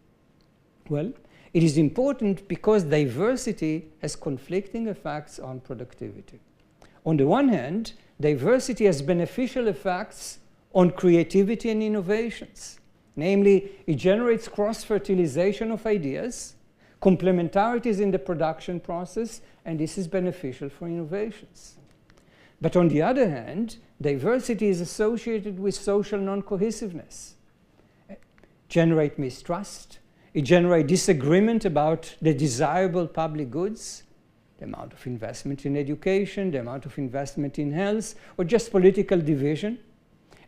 Well, it is important because diversity has conflicting effects on productivity. On the one hand, diversity has beneficial effects on creativity and innovations. Namely, it generates cross-fertilization of ideas, complementarities in the production process, and this is beneficial for innovations. But on the other hand, diversity is associated with social non-cohesiveness. It generates mistrust. It generates disagreement about the desirable public goods, the amount of investment in education, the amount of investment in health, or just political division.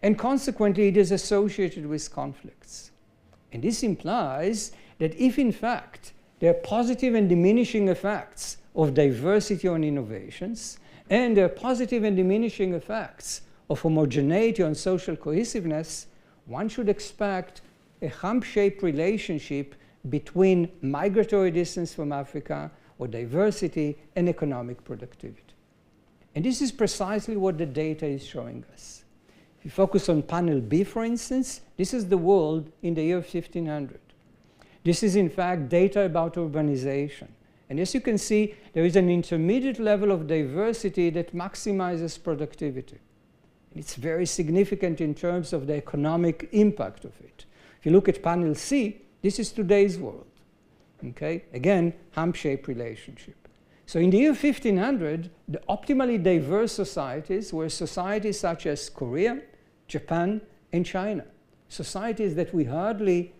And consequently, it is associated with conflicts. And this implies that if, in fact, there are positive and diminishing effects of diversity on innovations, and there are positive and diminishing effects of homogeneity on social cohesiveness, one should expect a hump-shaped relationship between migratory distance from Africa, or diversity, and economic productivity. And this is precisely what the data is showing us. If you focus on panel B, for instance, this is the world in the year 1500. This is, in fact, data about urbanization. And as you can see, there is an intermediate level of diversity that maximizes productivity. It's very significant in terms of the economic impact of it. If you look at panel C, this is today's world. Okay? Again, hump-shaped relationship. So in the year 1500, the optimally diverse societies were societies such as Korea, Japan, and China. Societies that we hardly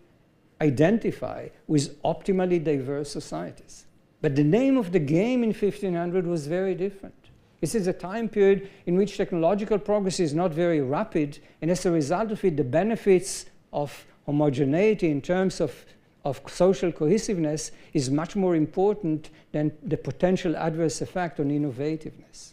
identify with optimally diverse societies. But the name of the game in 1500 was very different. This is a time period in which technological progress is not very rapid, and as a result of it, the benefits of homogeneity in terms of social cohesiveness is much more important than the potential adverse effect on innovativeness.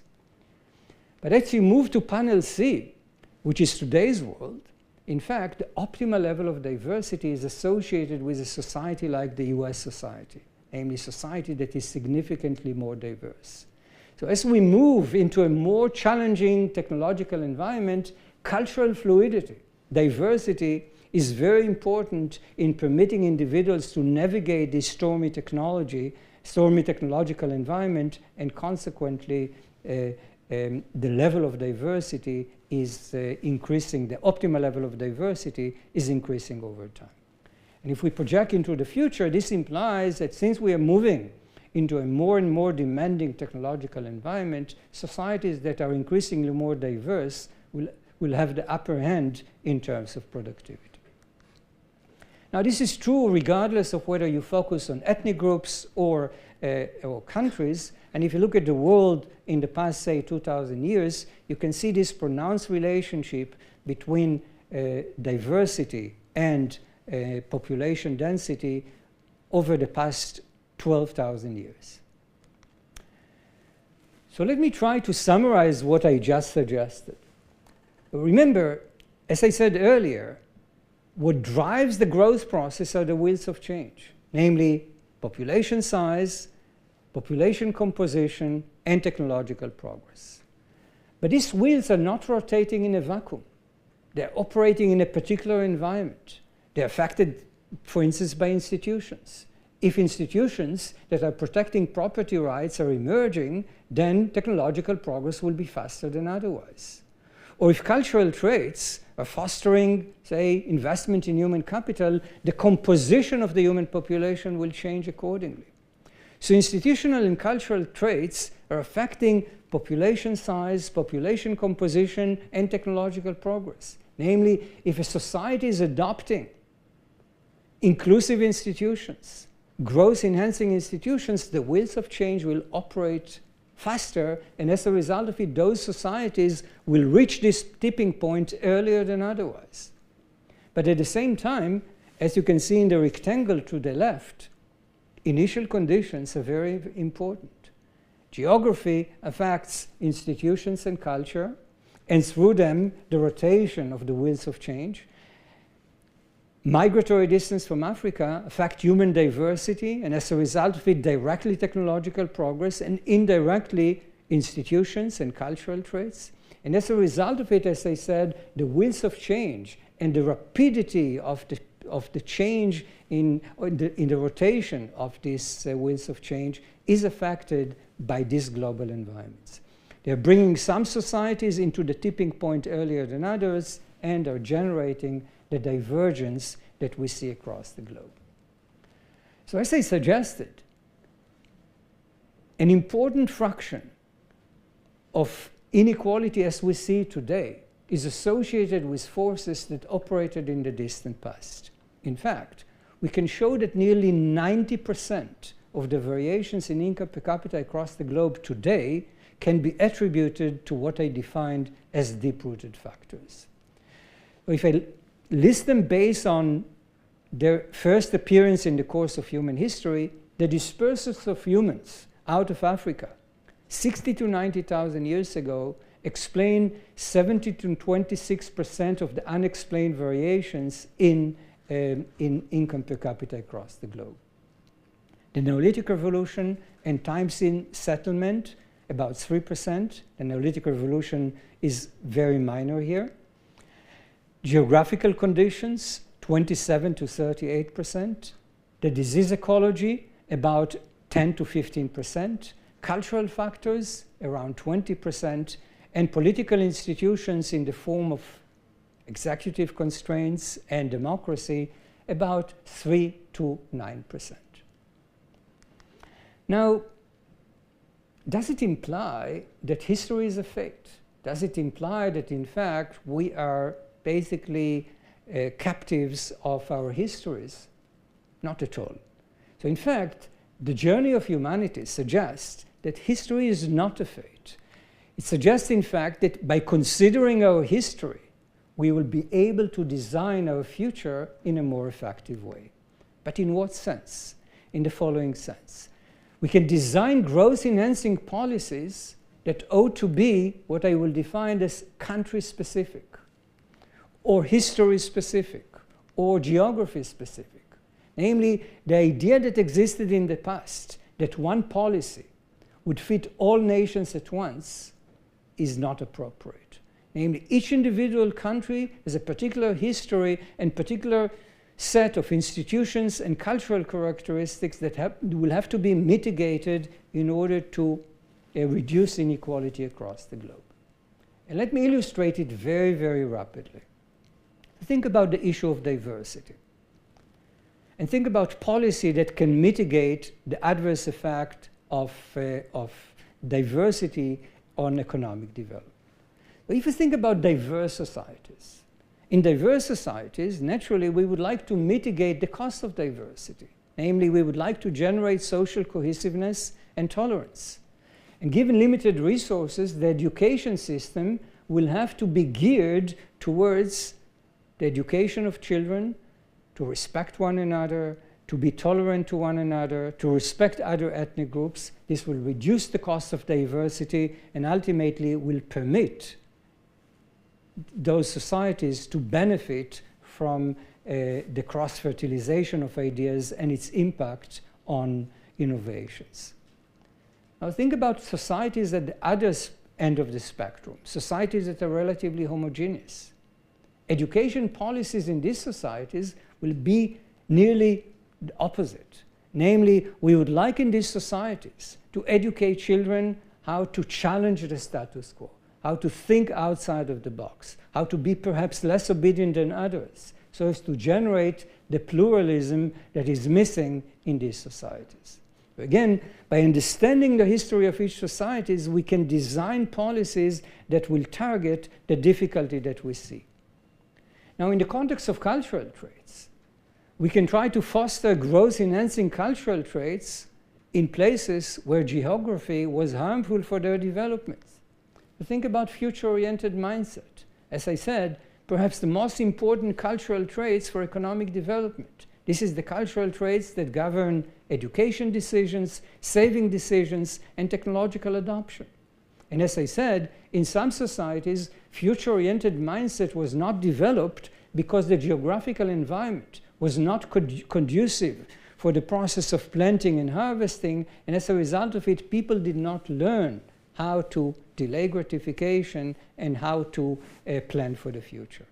But as you move to panel C, which is today's world, in fact, the optimal level of diversity is associated with a society like the US society, namely a society that is significantly more diverse. So as we move into a more challenging technological environment, cultural fluidity, diversity, is very important in permitting individuals to navigate this stormy technological environment, and consequently the level of diversity is increasing, the optimal level of diversity is increasing over time. And if we project into the future, this implies that since we are moving into a more and more demanding technological environment, societies that are increasingly more diverse will have the upper hand in terms of productivity. Now, this is true regardless of whether you focus on ethnic groups or countries. And if you look at the world in the past, say, 2,000 years, you can see this pronounced relationship between diversity and population density over the past 12,000 years. So let me try to summarize what I just suggested. Remember, as I said earlier, what drives the growth process are the wheels of change, namely population size, population composition, and technological progress. But these wheels are not rotating in a vacuum. They're operating in a particular environment. They're affected, for instance, by institutions. If institutions that are protecting property rights are emerging, then technological progress will be faster than otherwise. Or if cultural traits are fostering, say, investment in human capital, the composition of the human population will change accordingly. So institutional and cultural traits are affecting population size, population composition, and technological progress. Namely, if a society is adopting inclusive institutions, growth-enhancing institutions, the wheels of change will operate faster, and as a result of it, those societies will reach this tipping point earlier than otherwise. But at the same time, as you can see in the rectangle to the left, initial conditions are very important. Geography affects institutions and culture, and through them, the rotation of the wheels of change. Migratory distance from Africa affect human diversity, and as a result of it, directly technological progress, and indirectly institutions and cultural traits. And as a result of it, as I said, the wheels of change and the rapidity of the change in the rotation of these wheels of change is affected by these global environments. They're bringing some societies into the tipping point earlier than others and are generating the divergence that we see across the globe. So as I suggested, an important fraction of inequality as we see it today is associated with forces that operated in the distant past. In fact, we can show that nearly 90% of the variations in income per capita across the globe today can be attributed to what I defined as deep-rooted factors. If I list them based on their first appearance in the course of human history, the dispersals of humans out of Africa 60 to 90,000 years ago explain 70 to 26% of the unexplained variations in income per capita across the globe. The Neolithic Revolution and times in settlement, about 3%. The Neolithic Revolution is very minor here. Geographical conditions, 27 to 38%. The disease ecology, about 10 to 15%. Cultural factors, around 20%. And political institutions in the form of executive constraints and democracy, about 3 to 9%. Now, does it imply that history is a fate? Does it imply that, in fact, we are basically captives of our histories? Not at all. So, in fact, the journey of humanity suggests that history is not a fate. It suggests, in fact, that by considering our history, we will be able to design our future in a more effective way. But in what sense? In the following sense. We can design growth-enhancing policies that ought to be what I will define as country-specific, or history-specific, or geography-specific. Namely, the idea that existed in the past, that one policy would fit all nations at once, is not appropriate. Namely, each individual country has a particular history and particular set of institutions and cultural characteristics that will have to be mitigated in order to reduce inequality across the globe. And let me illustrate it very, very rapidly. Think about the issue of diversity. And think about policy that can mitigate the adverse effect of diversity on economic development. But if you think about diverse societies, in diverse societies, naturally, we would like to mitigate the cost of diversity. Namely, we would like to generate social cohesiveness and tolerance. And given limited resources, the education system will have to be geared towards the education of children, to respect one another, to be tolerant to one another, to respect other ethnic groups. This will reduce the cost of diversity and ultimately will permit those societies to benefit from the cross-fertilization of ideas and its impact on innovations. Now think about societies at the other end of the spectrum, societies that are relatively homogeneous. Education policies in these societies will be nearly the opposite. Namely, we would like in these societies to educate children how to challenge the status quo, how to think outside of the box, how to be perhaps less obedient than others, so as to generate the pluralism that is missing in these societies. Again, by understanding the history of each society, we can design policies that will target the difficulty that we see. Now, in the context of cultural traits, we can try to foster growth-enhancing cultural traits in places where geography was harmful for their development. Think about future-oriented mindset. As I said, perhaps the most important cultural traits for economic development. This is the cultural traits that govern education decisions, saving decisions, and technological adoption. And as I said, in some societies, future-oriented mindset was not developed because the geographical environment was not conducive for the process of planting and harvesting, and as a result of it, people did not learn how to delay gratification and how to plan for the future.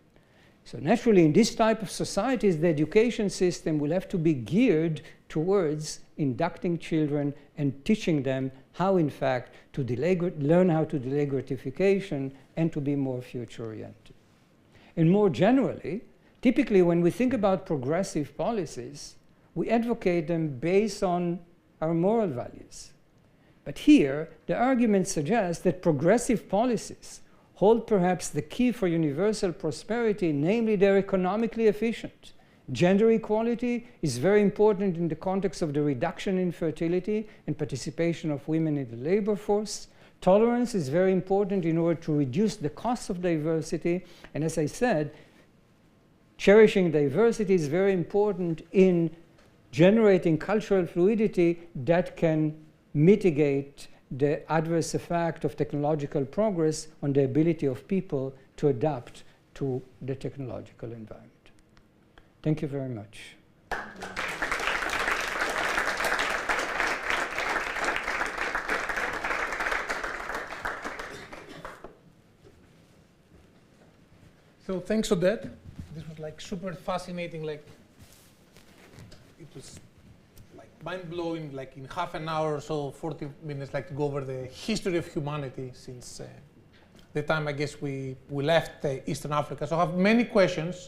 So naturally, in this type of societies, the education system will have to be geared towards inducting children and teaching them how, in fact, to learn how to delay gratification and to be more future-oriented. And more generally, typically when we think about progressive policies, we advocate them based on our moral values. But here, the argument suggests that progressive policies hold perhaps the key for universal prosperity, namely they're economically efficient. Gender equality is very important in the context of the reduction in fertility and participation of women in the labor force. Tolerance is very important in order to reduce the cost of diversity. And as I said, cherishing diversity is very important in generating cultural fluidity that can mitigate the adverse effect of technological progress on the ability of people to adapt to the technological environment. Thank you very much.
So thanks, Oded. This was like super fascinating. Like it was like mind-blowing. Like in half an hour or so, 40 minutes, like to go over the history of humanity since the time I guess we left Eastern Africa. So I have many questions.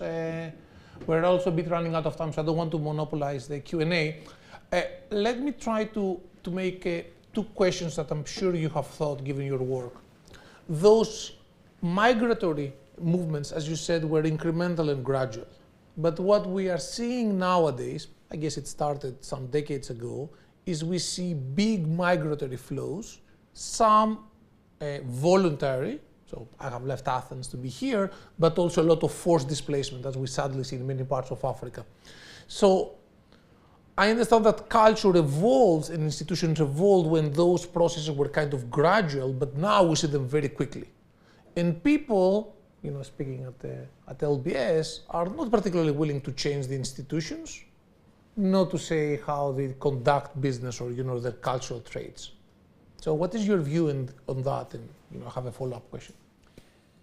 We're also a bit running out of time, so I don't want to monopolize the Q&A. Let me try to make two questions that I'm sure you have thought, given your work. Those migratory movements, as you said, were incremental and gradual. But what we are seeing nowadays, I guess it started some decades ago, is we see big migratory flows, some voluntary. So I have left Athens to be here, but also a lot of forced displacement, as we sadly see in many parts of Africa. So I understand that culture evolves and institutions evolved when those processes were kind of gradual, but now we see them very quickly. And people, you know, speaking at LBS, are not particularly willing to change the institutions, not to say how they conduct business or, you know, their cultural traits. So what is your view on that? And, you know, I have a follow-up question.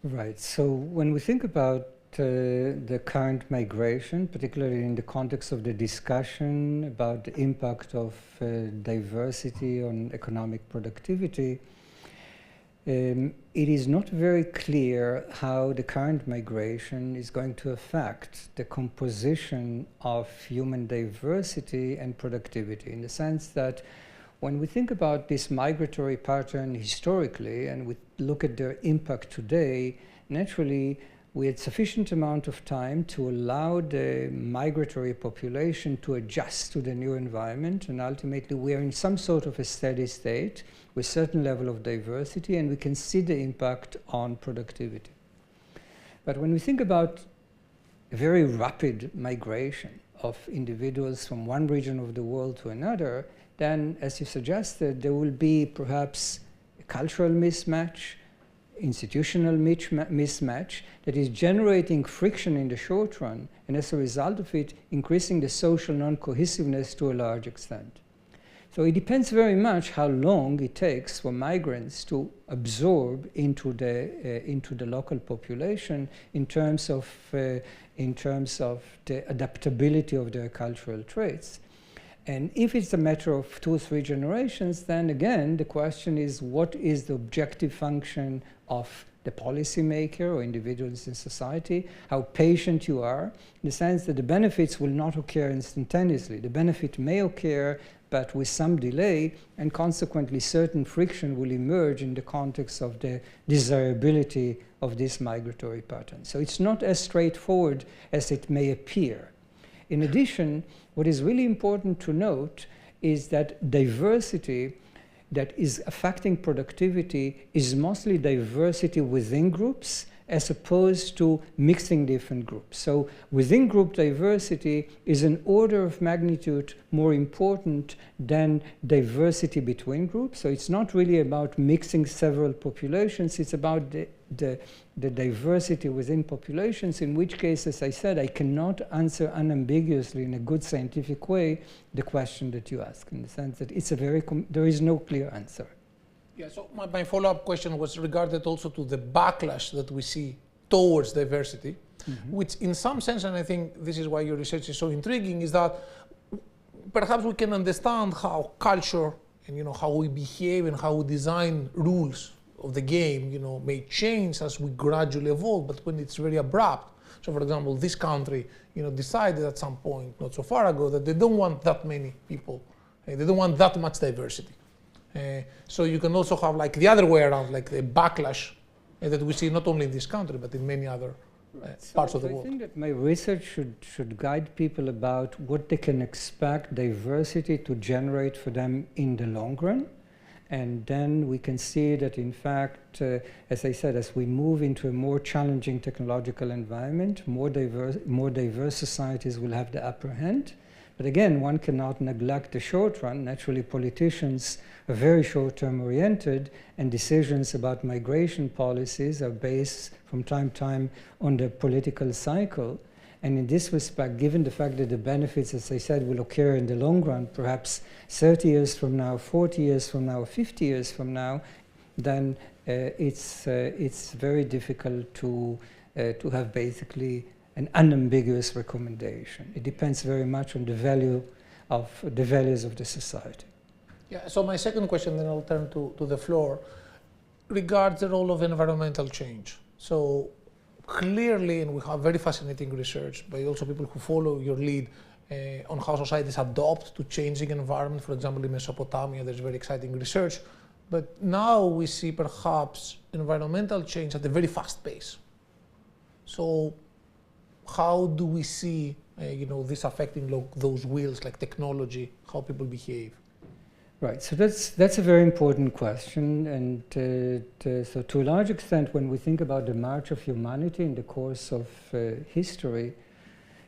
Right. So when we think about the current migration, particularly in the context of the discussion about the impact of diversity on economic productivity, it is not very clear how the current migration is going to affect the composition of human diversity and productivity, in the sense that when we think about this migratory pattern historically and we look at their impact today, naturally we had sufficient amount of time to allow the migratory population to adjust to the new environment, and ultimately we are in some sort of a steady state with certain level of diversity, and we can see the impact on productivity. But when we think about a very rapid migration of individuals from one region of the world to another, then, as you suggested, there will be perhaps a cultural mismatch, institutional mismatch that is generating friction in the short run, and as a result of it, increasing the social non-cohesiveness to a large extent. So it depends very much how long it takes for migrants to absorb into the local population in terms of the adaptability of their cultural traits. And if it's a matter of 2 or 3 generations, then again, the question is, what is the objective function of the policymaker or individuals in society, how patient you are, in the sense that the benefits will not occur instantaneously. The benefit may occur, but with some delay, and consequently certain friction will emerge in the context of the desirability of this migratory pattern. So it's not as straightforward as it may appear. In addition, what is really important to note is that diversity that is affecting productivity is mostly diversity within groups as opposed to mixing different groups. So within group diversity is an order of magnitude more important than diversity between groups. So it's not really about mixing several populations, it's about the diversity within populations, in which case, as I said, I cannot answer unambiguously in a good scientific way the question that you ask, in the sense that it's a there is no clear answer.
Yeah, so my follow-up question was regarded also to the backlash that we see towards diversity, which in some sense, and I think this is why your research is so intriguing, is that perhaps we can understand how culture and how we behave and how we design rules of the game may change as we gradually evolve, but when it's very abrupt. So for example, this country decided at some point not so far ago that they don't want that many people, they don't want that much diversity. So you can also have like the other way around, like the backlash that we see not only in this country but in many other parts of the world.
I think that my research should guide people about what they can expect diversity to generate for them in the long run. And then we can see that, in fact, as I said, as we move into a more challenging technological environment, more diverse societies will have the upper hand. But again, one cannot neglect the short run. Naturally, politicians are very short-term oriented, and decisions about migration policies are based from time to time on the political cycle. And in this respect, given the fact that the benefits, as I said, will occur in the long run, perhaps 30 years from now, 40 years from now, 50 years from now, then it's very difficult to have basically an unambiguous recommendation. It depends very much on the values of the society.
Yeah, so my second question, then I'll turn to the floor, regards the role of environmental change. So clearly, and we have very fascinating research by also people who follow your lead on how societies adopt to changing environment. For example, in Mesopotamia, there's very exciting research. But now we see perhaps environmental change at a very fast pace. So how do we see this affecting those wheels like technology, how people behave?
Right, so that's a very important question, and so to a large extent, when we think about the march of humanity in the course of history,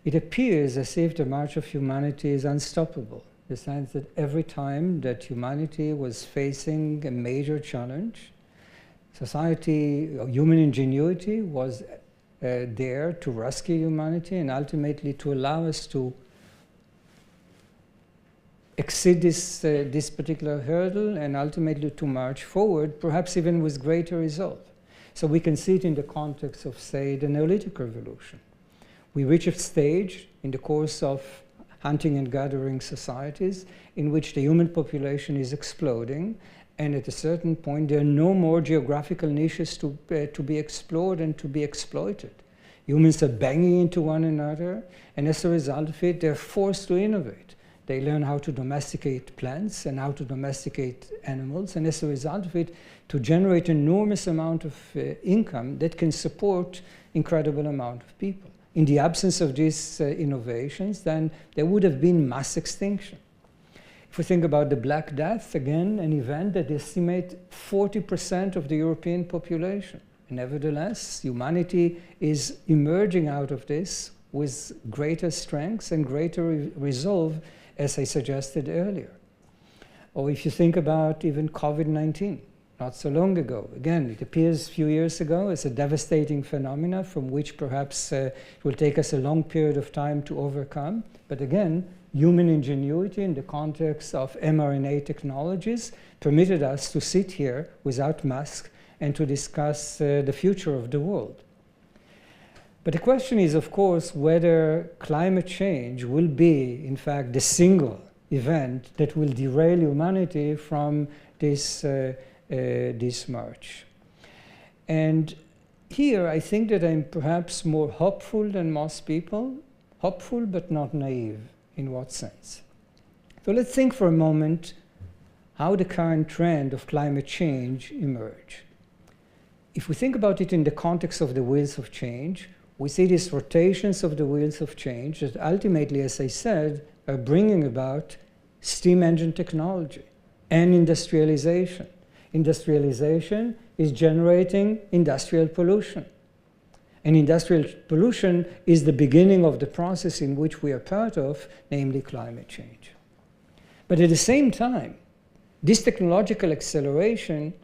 it appears as if the march of humanity is unstoppable. In the sense that every time that humanity was facing a major challenge, society, or human ingenuity was there to rescue humanity and ultimately to allow us to exceed this particular hurdle and ultimately to march forward, perhaps even with greater result. So we can see it in the context of, say, the Neolithic Revolution. We reach a stage in the course of hunting and gathering societies in which the human population is exploding, and at a certain point there are no more geographical niches to be explored and to be exploited. Humans are banging into one another, and as a result of it, they're forced to innovate. They learn how to domesticate plants and how to domesticate animals, and as a result of it, to generate an enormous amount of income that can support incredible amount of people. In the absence of these innovations, then there would have been mass extinction. If we think about the Black Death, again, an event that estimates 40% of the European population. Nevertheless, humanity is emerging out of this with greater strength and greater resolve, as I suggested earlier. Or if you think about even COVID-19, not so long ago. Again, it appears a few years ago as a devastating phenomena from which perhaps it will take us a long period of time to overcome. But again, human ingenuity in the context of mRNA technologies permitted us to sit here without masks and to discuss the future of the world. But the question is, of course, whether climate change will be, in fact, the single event that will derail humanity from this march. And here I think that I'm perhaps more hopeful than most people, hopeful but not naive. In what sense? So let's think for a moment how the current trend of climate change emerged. If we think about it in the context of the wheels of change, we see these rotations of the wheels of change that ultimately, as I said, are bringing about steam engine technology and industrialization. Industrialization is generating industrial pollution. And industrial pollution is the beginning of the process in which we are part of, namely climate change. But at the same time, this technological acceleration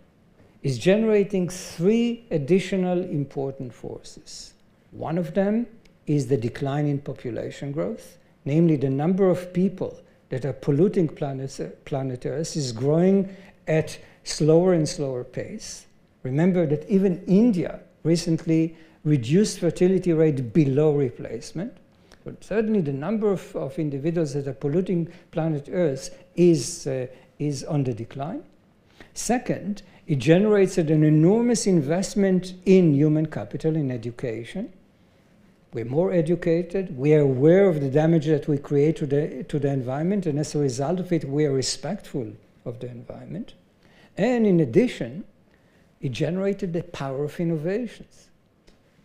is generating three additional important forces. One of them is the decline in population growth, namely the number of people that are polluting planet Earth is growing at slower and slower pace. Remember that even India recently reduced fertility rate below replacement. But certainly the number of individuals that are polluting planet Earth is on the decline. Second, it generates an enormous investment in human capital, in education. We're more educated, we are aware of the damage that we create to the environment, and as a result of it, we are respectful of the environment. And in addition, it generated the power of innovations.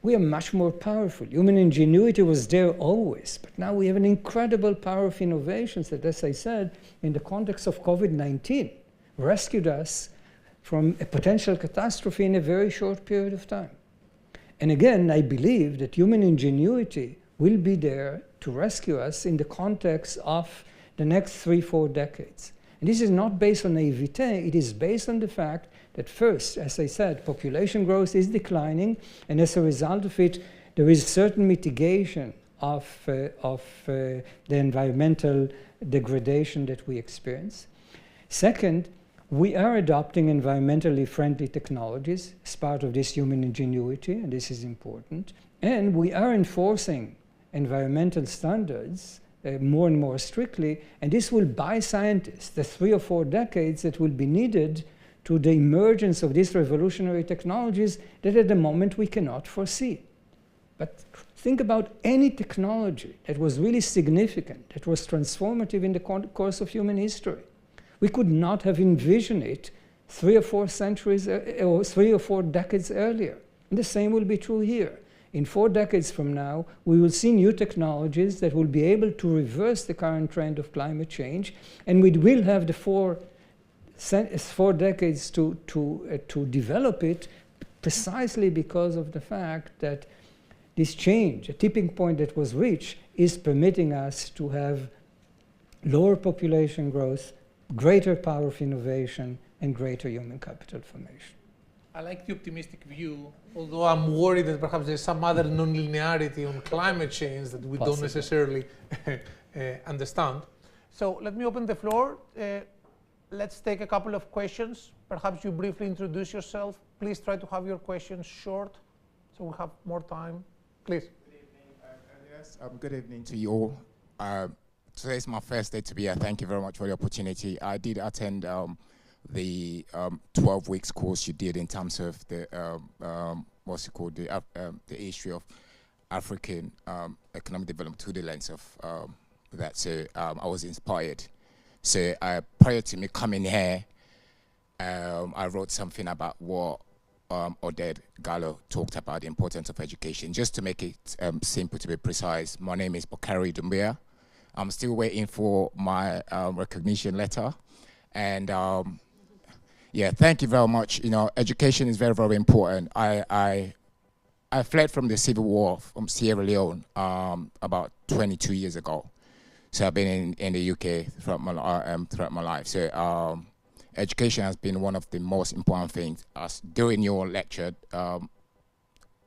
We are much more powerful. Human ingenuity was there always, but now we have an incredible power of innovations that, as I said, in the context of COVID-19, rescued us from a potential catastrophe in a very short period of time. And again, I believe that human ingenuity will be there to rescue us in the context of the next 3-4 decades. And this is not based on naivete, it is based on the fact that first, as I said, population growth is declining, and as a result of it, there is certain mitigation of the environmental degradation that we experience. Second, we are adopting environmentally friendly technologies as part of this human ingenuity, and this is important. And we are enforcing environmental standards more and more strictly, and this will buy scientists the 3 or 4 decades that will be needed to the emergence of these revolutionary technologies that at the moment we cannot foresee. But think about any technology that was really significant, that was transformative in the course of human history. We could not have envisioned it 3 or 4 centuries or 3 or 4 decades earlier. And the same will be true here. In 4 decades from now, we will see new technologies that will be able to reverse the current trend of climate change, and we will have the 4 decades to develop it, precisely because of the fact that this change, a tipping point that was reached, is permitting us to have lower population growth, greater power of innovation, and greater human capital formation.
I like the optimistic view, although I'm worried that perhaps there's some other non-linearity on climate change that we don't necessarily understand. So let me open the floor. Let's take a couple of questions. Perhaps you briefly introduce yourself. Please try to have your questions short so we have more time. Please.
Good evening, Elias. Good evening to you all. Today is my first day to be here. Thank you very much for the opportunity. I did attend the 12 weeks course you did in terms of the what's it called, the history of African economic development through the lens of that. So I was inspired. So prior to me coming here, I wrote something about what Oded Galor talked about, the importance of education. Just to make it simple, to be precise, my name is Bakari Doumbia. I'm still waiting for my recognition letter. And yeah, thank you very much. You know, education is very, very important. I I fled from the civil war from Sierra Leone about 22 years ago. So I've been in the UK throughout my life. So education has been one of the most important things. As during your lecture,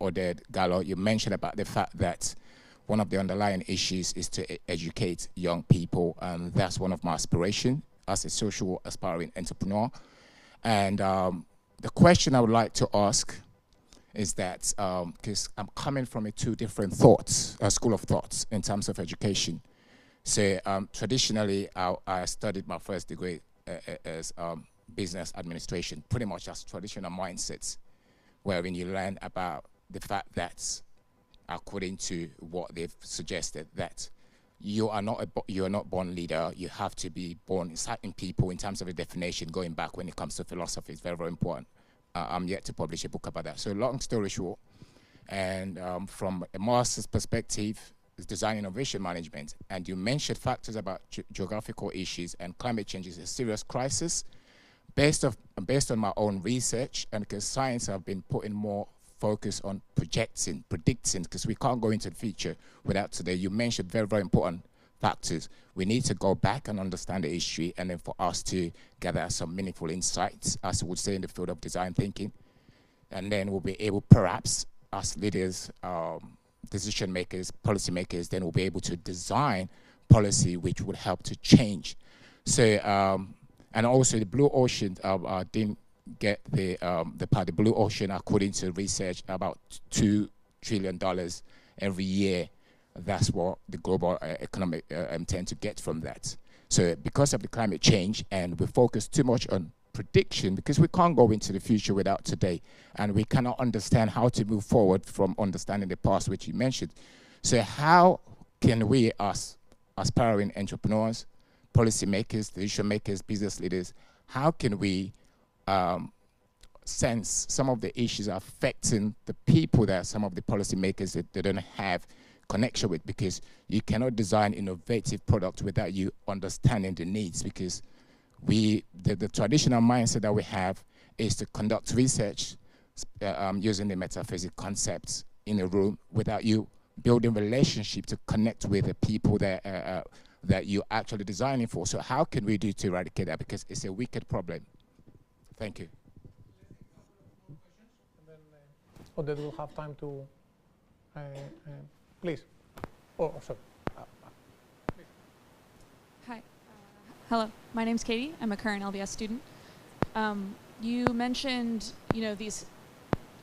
Oded Galor, you mentioned about the fact that one of the underlying issues is to educate young people, and that's one of my aspirations as a social aspiring entrepreneur. And the question I would like to ask is that, because I'm coming from a two different school of thoughts in terms of education. So traditionally, I studied my first degree as business administration, pretty much as traditional mindsets, wherein you learn about the fact that, according to what they've suggested, that you are not born leader. You have to be born in people in terms of the definition. Going back when it comes to philosophy, is very, very important. I'm yet to publish a book about that. So long story short, and from a master's perspective, is design innovation management. And you mentioned factors about geographical issues, and climate change is a serious crisis. Based on my own research, and because science have been putting more focus on predicting, because we can't go into the future without today. You mentioned very, very important factors. We need to go back and understand the history, and then for us to gather some meaningful insights, as we would say in the field of design thinking. And then we'll be able, perhaps, as leaders, decision makers, policy makers, then we'll be able to design policy which would help to change. So, and also the blue ocean, didn't get the part. The blue ocean, according to research, about $2 trillion every year. That's what the global economic tend to get from that. So because of the climate change, and we focus too much on prediction, because we can't go into the future without today, and we cannot understand how to move forward from understanding the past, which you mentioned. So how can we, as aspiring entrepreneurs, policy makers, decision makers, business leaders, how can we sense some of the issues affecting the people that some of the policy makers that they don't have connection with? Because you cannot design innovative product without you understanding the needs, because the traditional mindset that we have is to conduct research using the metaphysical concepts in a room without you building relationship to connect with the people that that you're actually designing for. So how can we do to eradicate that? Because it's a wicked problem. Thank you.
And then Oded will have time to, please. Oh, sorry. Please.
Hi. Hello. My name's Katie. I'm a current LBS student. You mentioned, these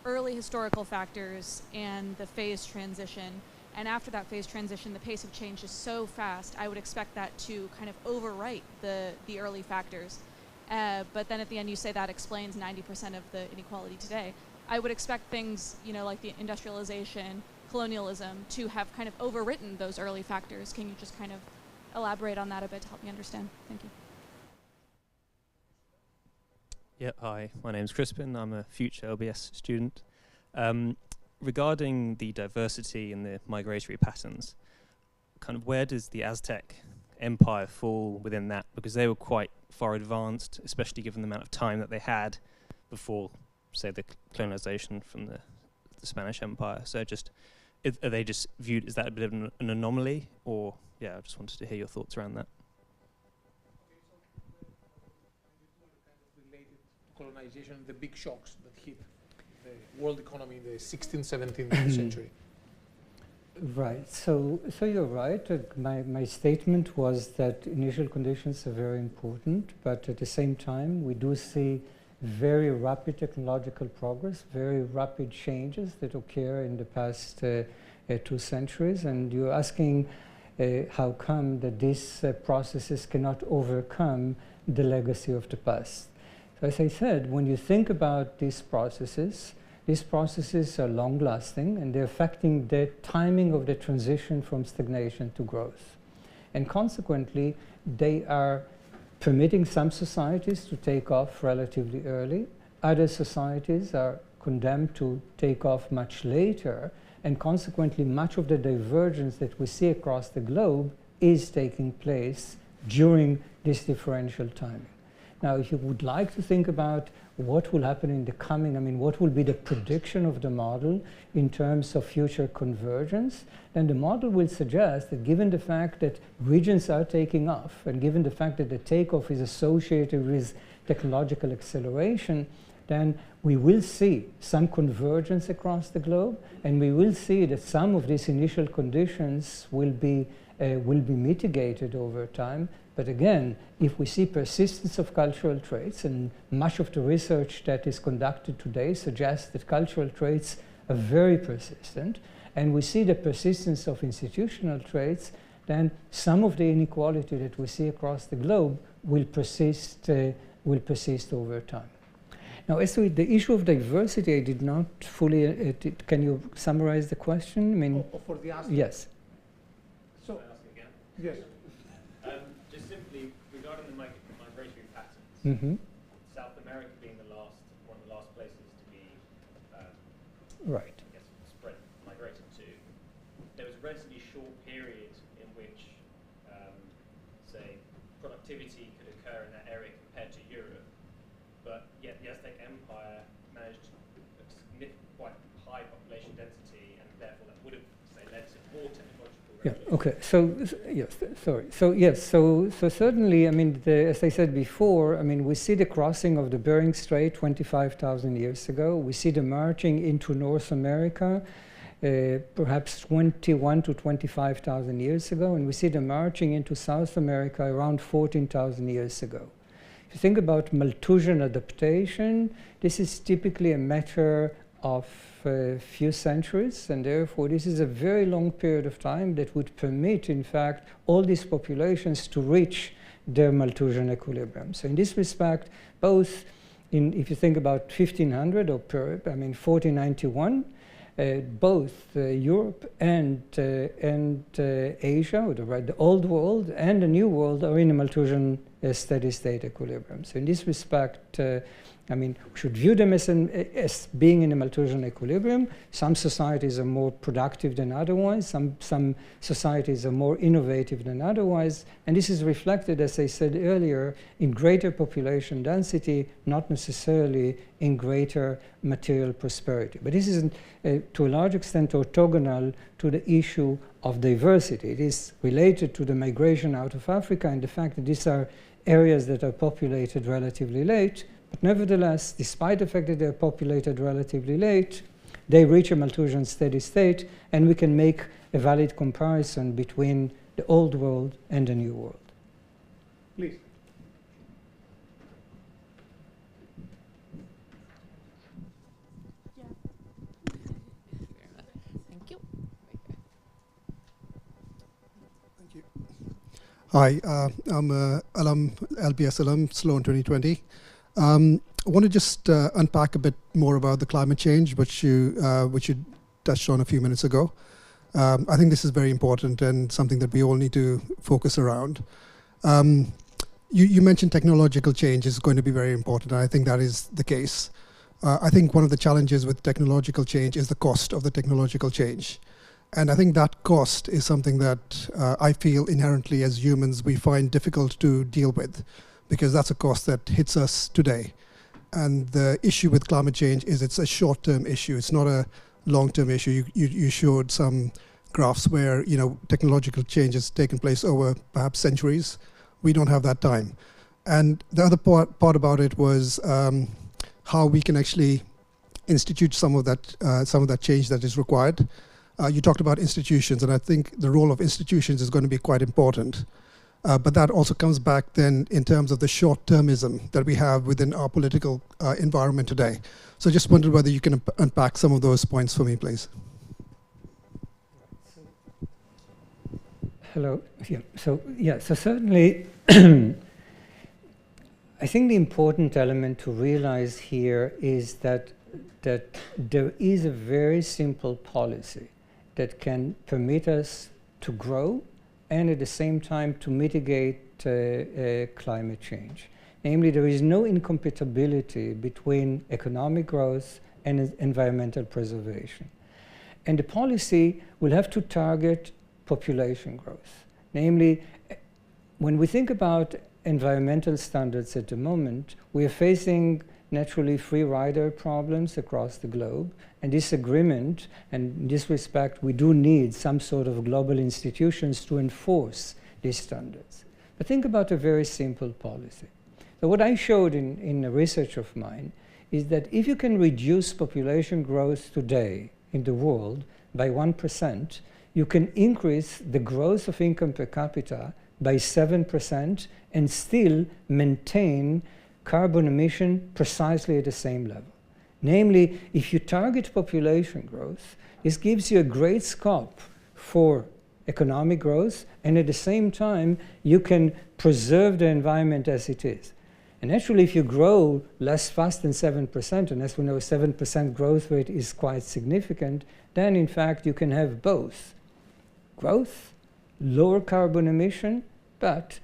early historical factors and the phase transition. And after that phase transition, the pace of change is so fast. I would expect that to kind of overwrite the early factors. But then at the end, you say that explains 90% of the inequality today. I would expect things, like the industrialization, colonialism, to have kind of overwritten those early factors. Can you just kind of elaborate on that a bit to help me understand? Thank you.
Yeah, hi, my name's Crispin. I'm a future LBS student. Regarding the diversity and the migratory patterns, kind of where does the Aztec Empire fall within that? Because they were quite far advanced, especially given the amount of time that they had before, say, the colonization from the Spanish Empire. So just, are they just viewed, is that a bit of an anomaly? Or, yeah, I just wanted to hear your thoughts around that.
Related to colonization, the big shocks that hit the world economy in the 16th, 17th century.
Right. So you're right. My statement was that initial conditions are very important, but at the same time, we do see very rapid technological progress, very rapid changes that occur in the past 2 centuries. And you're asking how come that these processes cannot overcome the legacy of the past. So as I said, when you think about these processes are long-lasting, and they're affecting the timing of the transition from stagnation to growth. And consequently, they are permitting some societies to take off relatively early. Other societies are condemned to take off much later, and consequently, much of the divergence that we see across the globe is taking place during this differential timing. Now, if you would like to think about what will happen in the coming, I mean, what will be the prediction of the model in terms of future convergence, then the model will suggest that given the fact that regions are taking off, and given the fact that the takeoff is associated with technological acceleration, then we will see some convergence across the globe, and we will see that some of these initial conditions will be mitigated over time. But again, if we see persistence of cultural traits, and much of the research that is conducted today suggests that cultural traits are very persistent, and we see the persistence of institutional traits, then some of the inequality that we see across the globe will persist over time. Now, as to the issue of diversity, I did not fully. Can you summarize the question? I mean,
for the answer.
Yes.
So,
Can I ask again?
yes.
Just simply regarding the migratory patterns,
Mm-hmm.
South America being one of the last places to be,
Right.
I guess, migrated to, there was a relatively short period in which, say, productivity could occur in that area compared to Europe, but yet the Aztec Empire managed a quite high population density, and therefore that would have, say, led to more technological
Yeah.
revolution.
Okay. So yes. Sorry. So yes. So certainly, I mean, as I said before, I mean, we see the crossing of the Bering Strait 25,000 years ago. We see the marching into North America, perhaps 21 to 25,000 years ago, and we see the marching into South America around 14,000 years ago. If you think about Malthusian adaptation, this is typically a matter of a few centuries, and therefore this is a very long period of time that would permit, in fact, all these populations to reach their Malthusian equilibrium. So in this respect, both if you think about 1500 or 1491, both Europe and Asia, or the old world and the new world, are in a Malthusian steady state equilibrium. So in this respect, I mean, we should view them as being in a Malthusian equilibrium. Some societies are more productive than otherwise. Some societies are more innovative than otherwise. And this is reflected, as I said earlier, in greater population density, not necessarily in greater material prosperity. But this is, to a large extent, orthogonal to the issue of diversity. It is related to the migration out of Africa and the fact that these are areas that are populated relatively late. But nevertheless, despite the fact that they're populated relatively late, they reach a Malthusian steady state, and we can make a valid comparison between the old world and the new world.
Please.
Yeah. Thank you.
Thank you. Hi, I'm alum, LBS alum, Sloan 2020. I want to just unpack a bit more about the climate change, which you touched on a few minutes ago. I think this is very important and something that we all need to focus around. You mentioned technological change is going to be very important, and I think that is the case. I think one of the challenges with technological change is the cost of the technological change. And I think that cost is something that I feel inherently as humans we find difficult to deal with, because that's a cost that hits us today. And the issue with climate change is it's a short-term issue. It's not a long-term issue. You showed some graphs where technological change has taken place over perhaps centuries. We don't have that time. And the other part about it was how we can actually institute some of that change that is required. You talked about institutions, and I think the role of institutions is going to be quite important. But that also comes back then in terms of the short-termism that we have within our political environment today. So I just wondered whether you can unpack some of those points for me, please.
Hello. Yeah. So certainly, I think the important element to realize here is that there is a very simple policy that can permit us to grow and at the same time to mitigate climate change. Namely, there is no incompatibility between economic growth and environmental preservation. And the policy will have to target population growth. Namely, when we think about environmental standards at the moment, we are facing naturally free rider problems across the globe, and this agreement, and in this respect, we do need some sort of global institutions to enforce these standards. But think about a very simple policy. So what I showed in a research of mine is that if you can reduce population growth today in the world by 1%, you can increase the growth of income per capita by 7% and still maintain carbon emission precisely at the same level. Namely, if you target population growth, this gives you a great scope for economic growth, and at the same time, you can preserve the environment as it is. And actually, if you grow less fast than 7%, and as we know, 7% growth rate is quite significant, then in fact, you can have both growth, lower carbon emission, but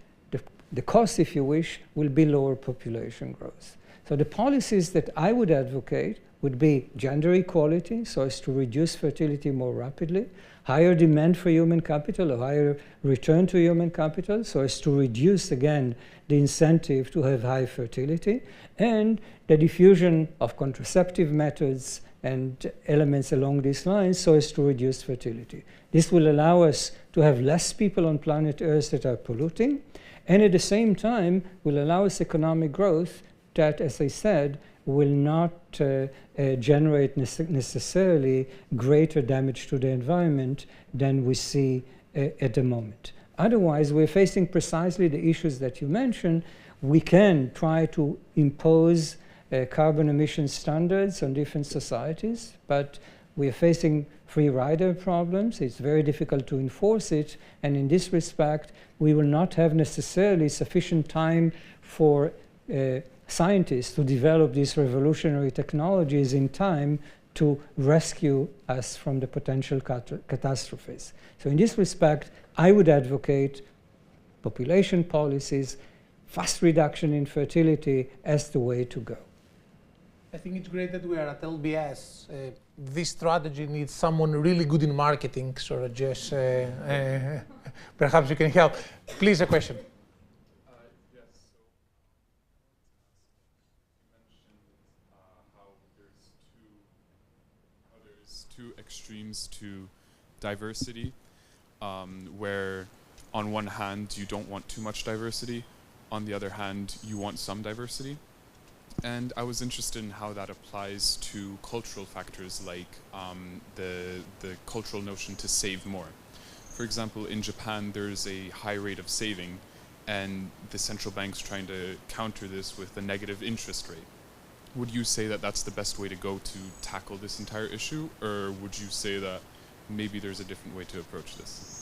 the cost, if you wish, will be lower population growth. So the policies that I would advocate would be gender equality, so as to reduce fertility more rapidly, higher demand for human capital, or higher return to human capital, so as to reduce, again, the incentive to have high fertility, and the diffusion of contraceptive methods and elements along these lines, so as to reduce fertility. This will allow us to have less people on planet Earth that are polluting, and at the same time will allow us economic growth that, as I said, will not generate necessarily greater damage to the environment than we see at the moment. Otherwise, we're facing precisely the issues that you mentioned. We can try to impose carbon emission standards on different societies, but we're facing free rider problems. It's very difficult to enforce it, and in this respect, we will not have necessarily sufficient time for scientists to develop these revolutionary technologies in time to rescue us from the potential catastrophes. So in this respect, I would advocate population policies, fast reduction in fertility as the way to go.
I think it's great that we are at LBS. This strategy needs someone really good in marketing, so Jess, perhaps you can help. Please, a question.
Yes, so you mentioned how there's two extremes to diversity, where on one hand you don't want too much diversity, on the other hand you want some diversity. And I was interested in how that applies to cultural factors like the cultural notion to save more. For example, in Japan, there's a high rate of saving, and the central bank's trying to counter this with a negative interest rate. Would you say that that's the best way to go to tackle this entire issue, or would you say that maybe there's a different way to approach this?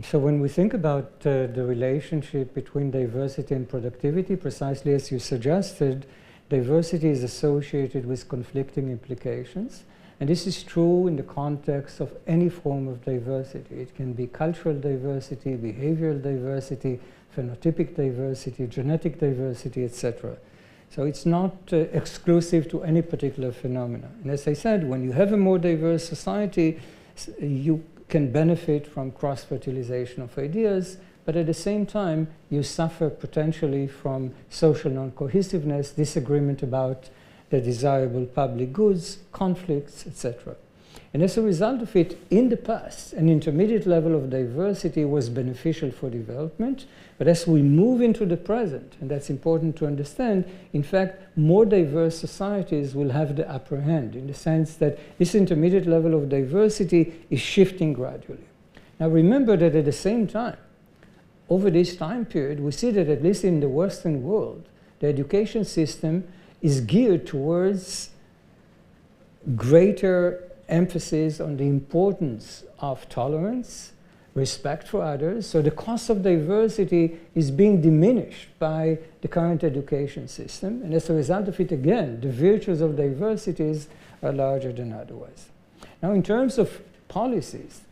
So when we think about the relationship between diversity and productivity, precisely as you suggested, diversity is associated with conflicting implications. And this is true in the context of any form of diversity. It can be cultural diversity, behavioral diversity, phenotypic diversity, genetic diversity, etc. So it's not exclusive to any particular phenomena. And as I said, when you have a more diverse society, you can benefit from cross-fertilization of ideas, but at the same time, you suffer potentially from social non-cohesiveness, disagreement about the desirable public goods, conflicts, etc. And as a result of it, in the past, an intermediate level of diversity was beneficial for development, but as we move into the present, and that's important to understand, in fact, more diverse societies will have the upper hand, in the sense that this intermediate level of diversity is shifting gradually. Now remember that at the same time, over this time period, we see that at least in the Western world, the education system is geared towards greater emphasis on the importance of tolerance, respect for others. So the cost of diversity is being diminished by the current education system. And as a result of it, again, the virtues of diversities are larger than otherwise. Now, in terms of policies,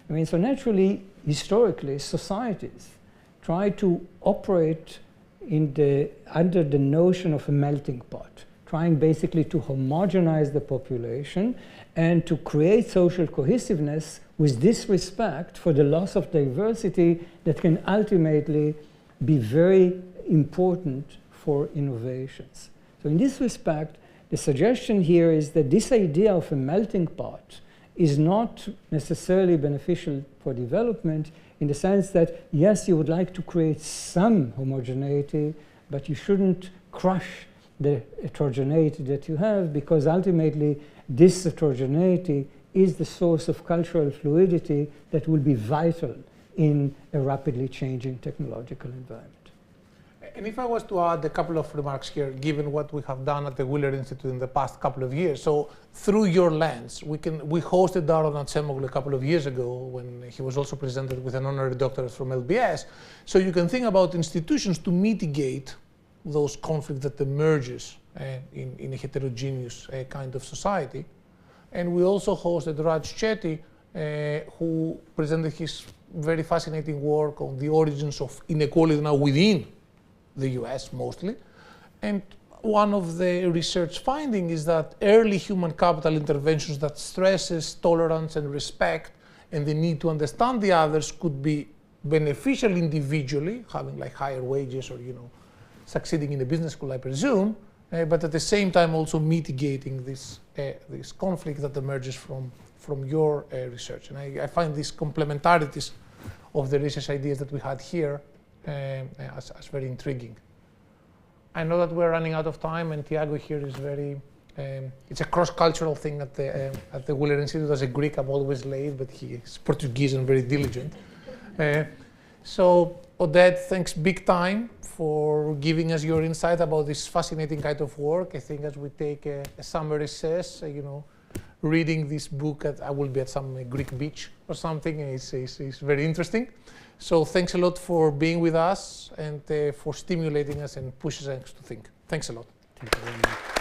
I mean, so naturally, historically, societies try to operate under the notion of a melting pot, trying basically to homogenize the population and to create social cohesiveness with disrespect for the loss of diversity that can ultimately be very important for innovations. So in this respect, the suggestion here is that this idea of a melting pot is not necessarily beneficial for development in the sense that, yes, you would like to create some homogeneity, but you shouldn't crush the heterogeneity that you have, because ultimately this heterogeneity is the source of cultural fluidity that will be vital in a rapidly changing technological environment.
And if I was to add a couple of remarks here, given what we have done at the Wheeler Institute in the past couple of years. So through your lens, we hosted Daron Acemoglu a couple of years ago when he was also presented with an honorary doctorate from LBS. So you can think about institutions to mitigate those conflicts that emerges in a heterogeneous kind of society. And we also hosted Raj Chetty, who presented his very fascinating work on the origins of inequality now within the US mostly. And one of the research findings is that early human capital interventions that stresses tolerance and respect and the need to understand the others could be beneficial individually, having like higher wages or, you know, succeeding in a business school, I presume, but at the same time also mitigating this conflict that emerges from your research. And I find these complementarities of the research ideas that we had here as very intriguing. I know that we're running out of time, and Tiago here is very, it's a cross-cultural thing at the Wheeler Institute. As a Greek, I'm always late, but he is Portuguese and very diligent. So Oded, thanks big time for giving us your insight about this fascinating kind of work. I think as we take a summer recess, you know, reading this book, I will be at some Greek beach or something, and it's very interesting. So thanks a lot for being with us and for stimulating us and pushing us to think. Thanks a lot.
Thank you very much.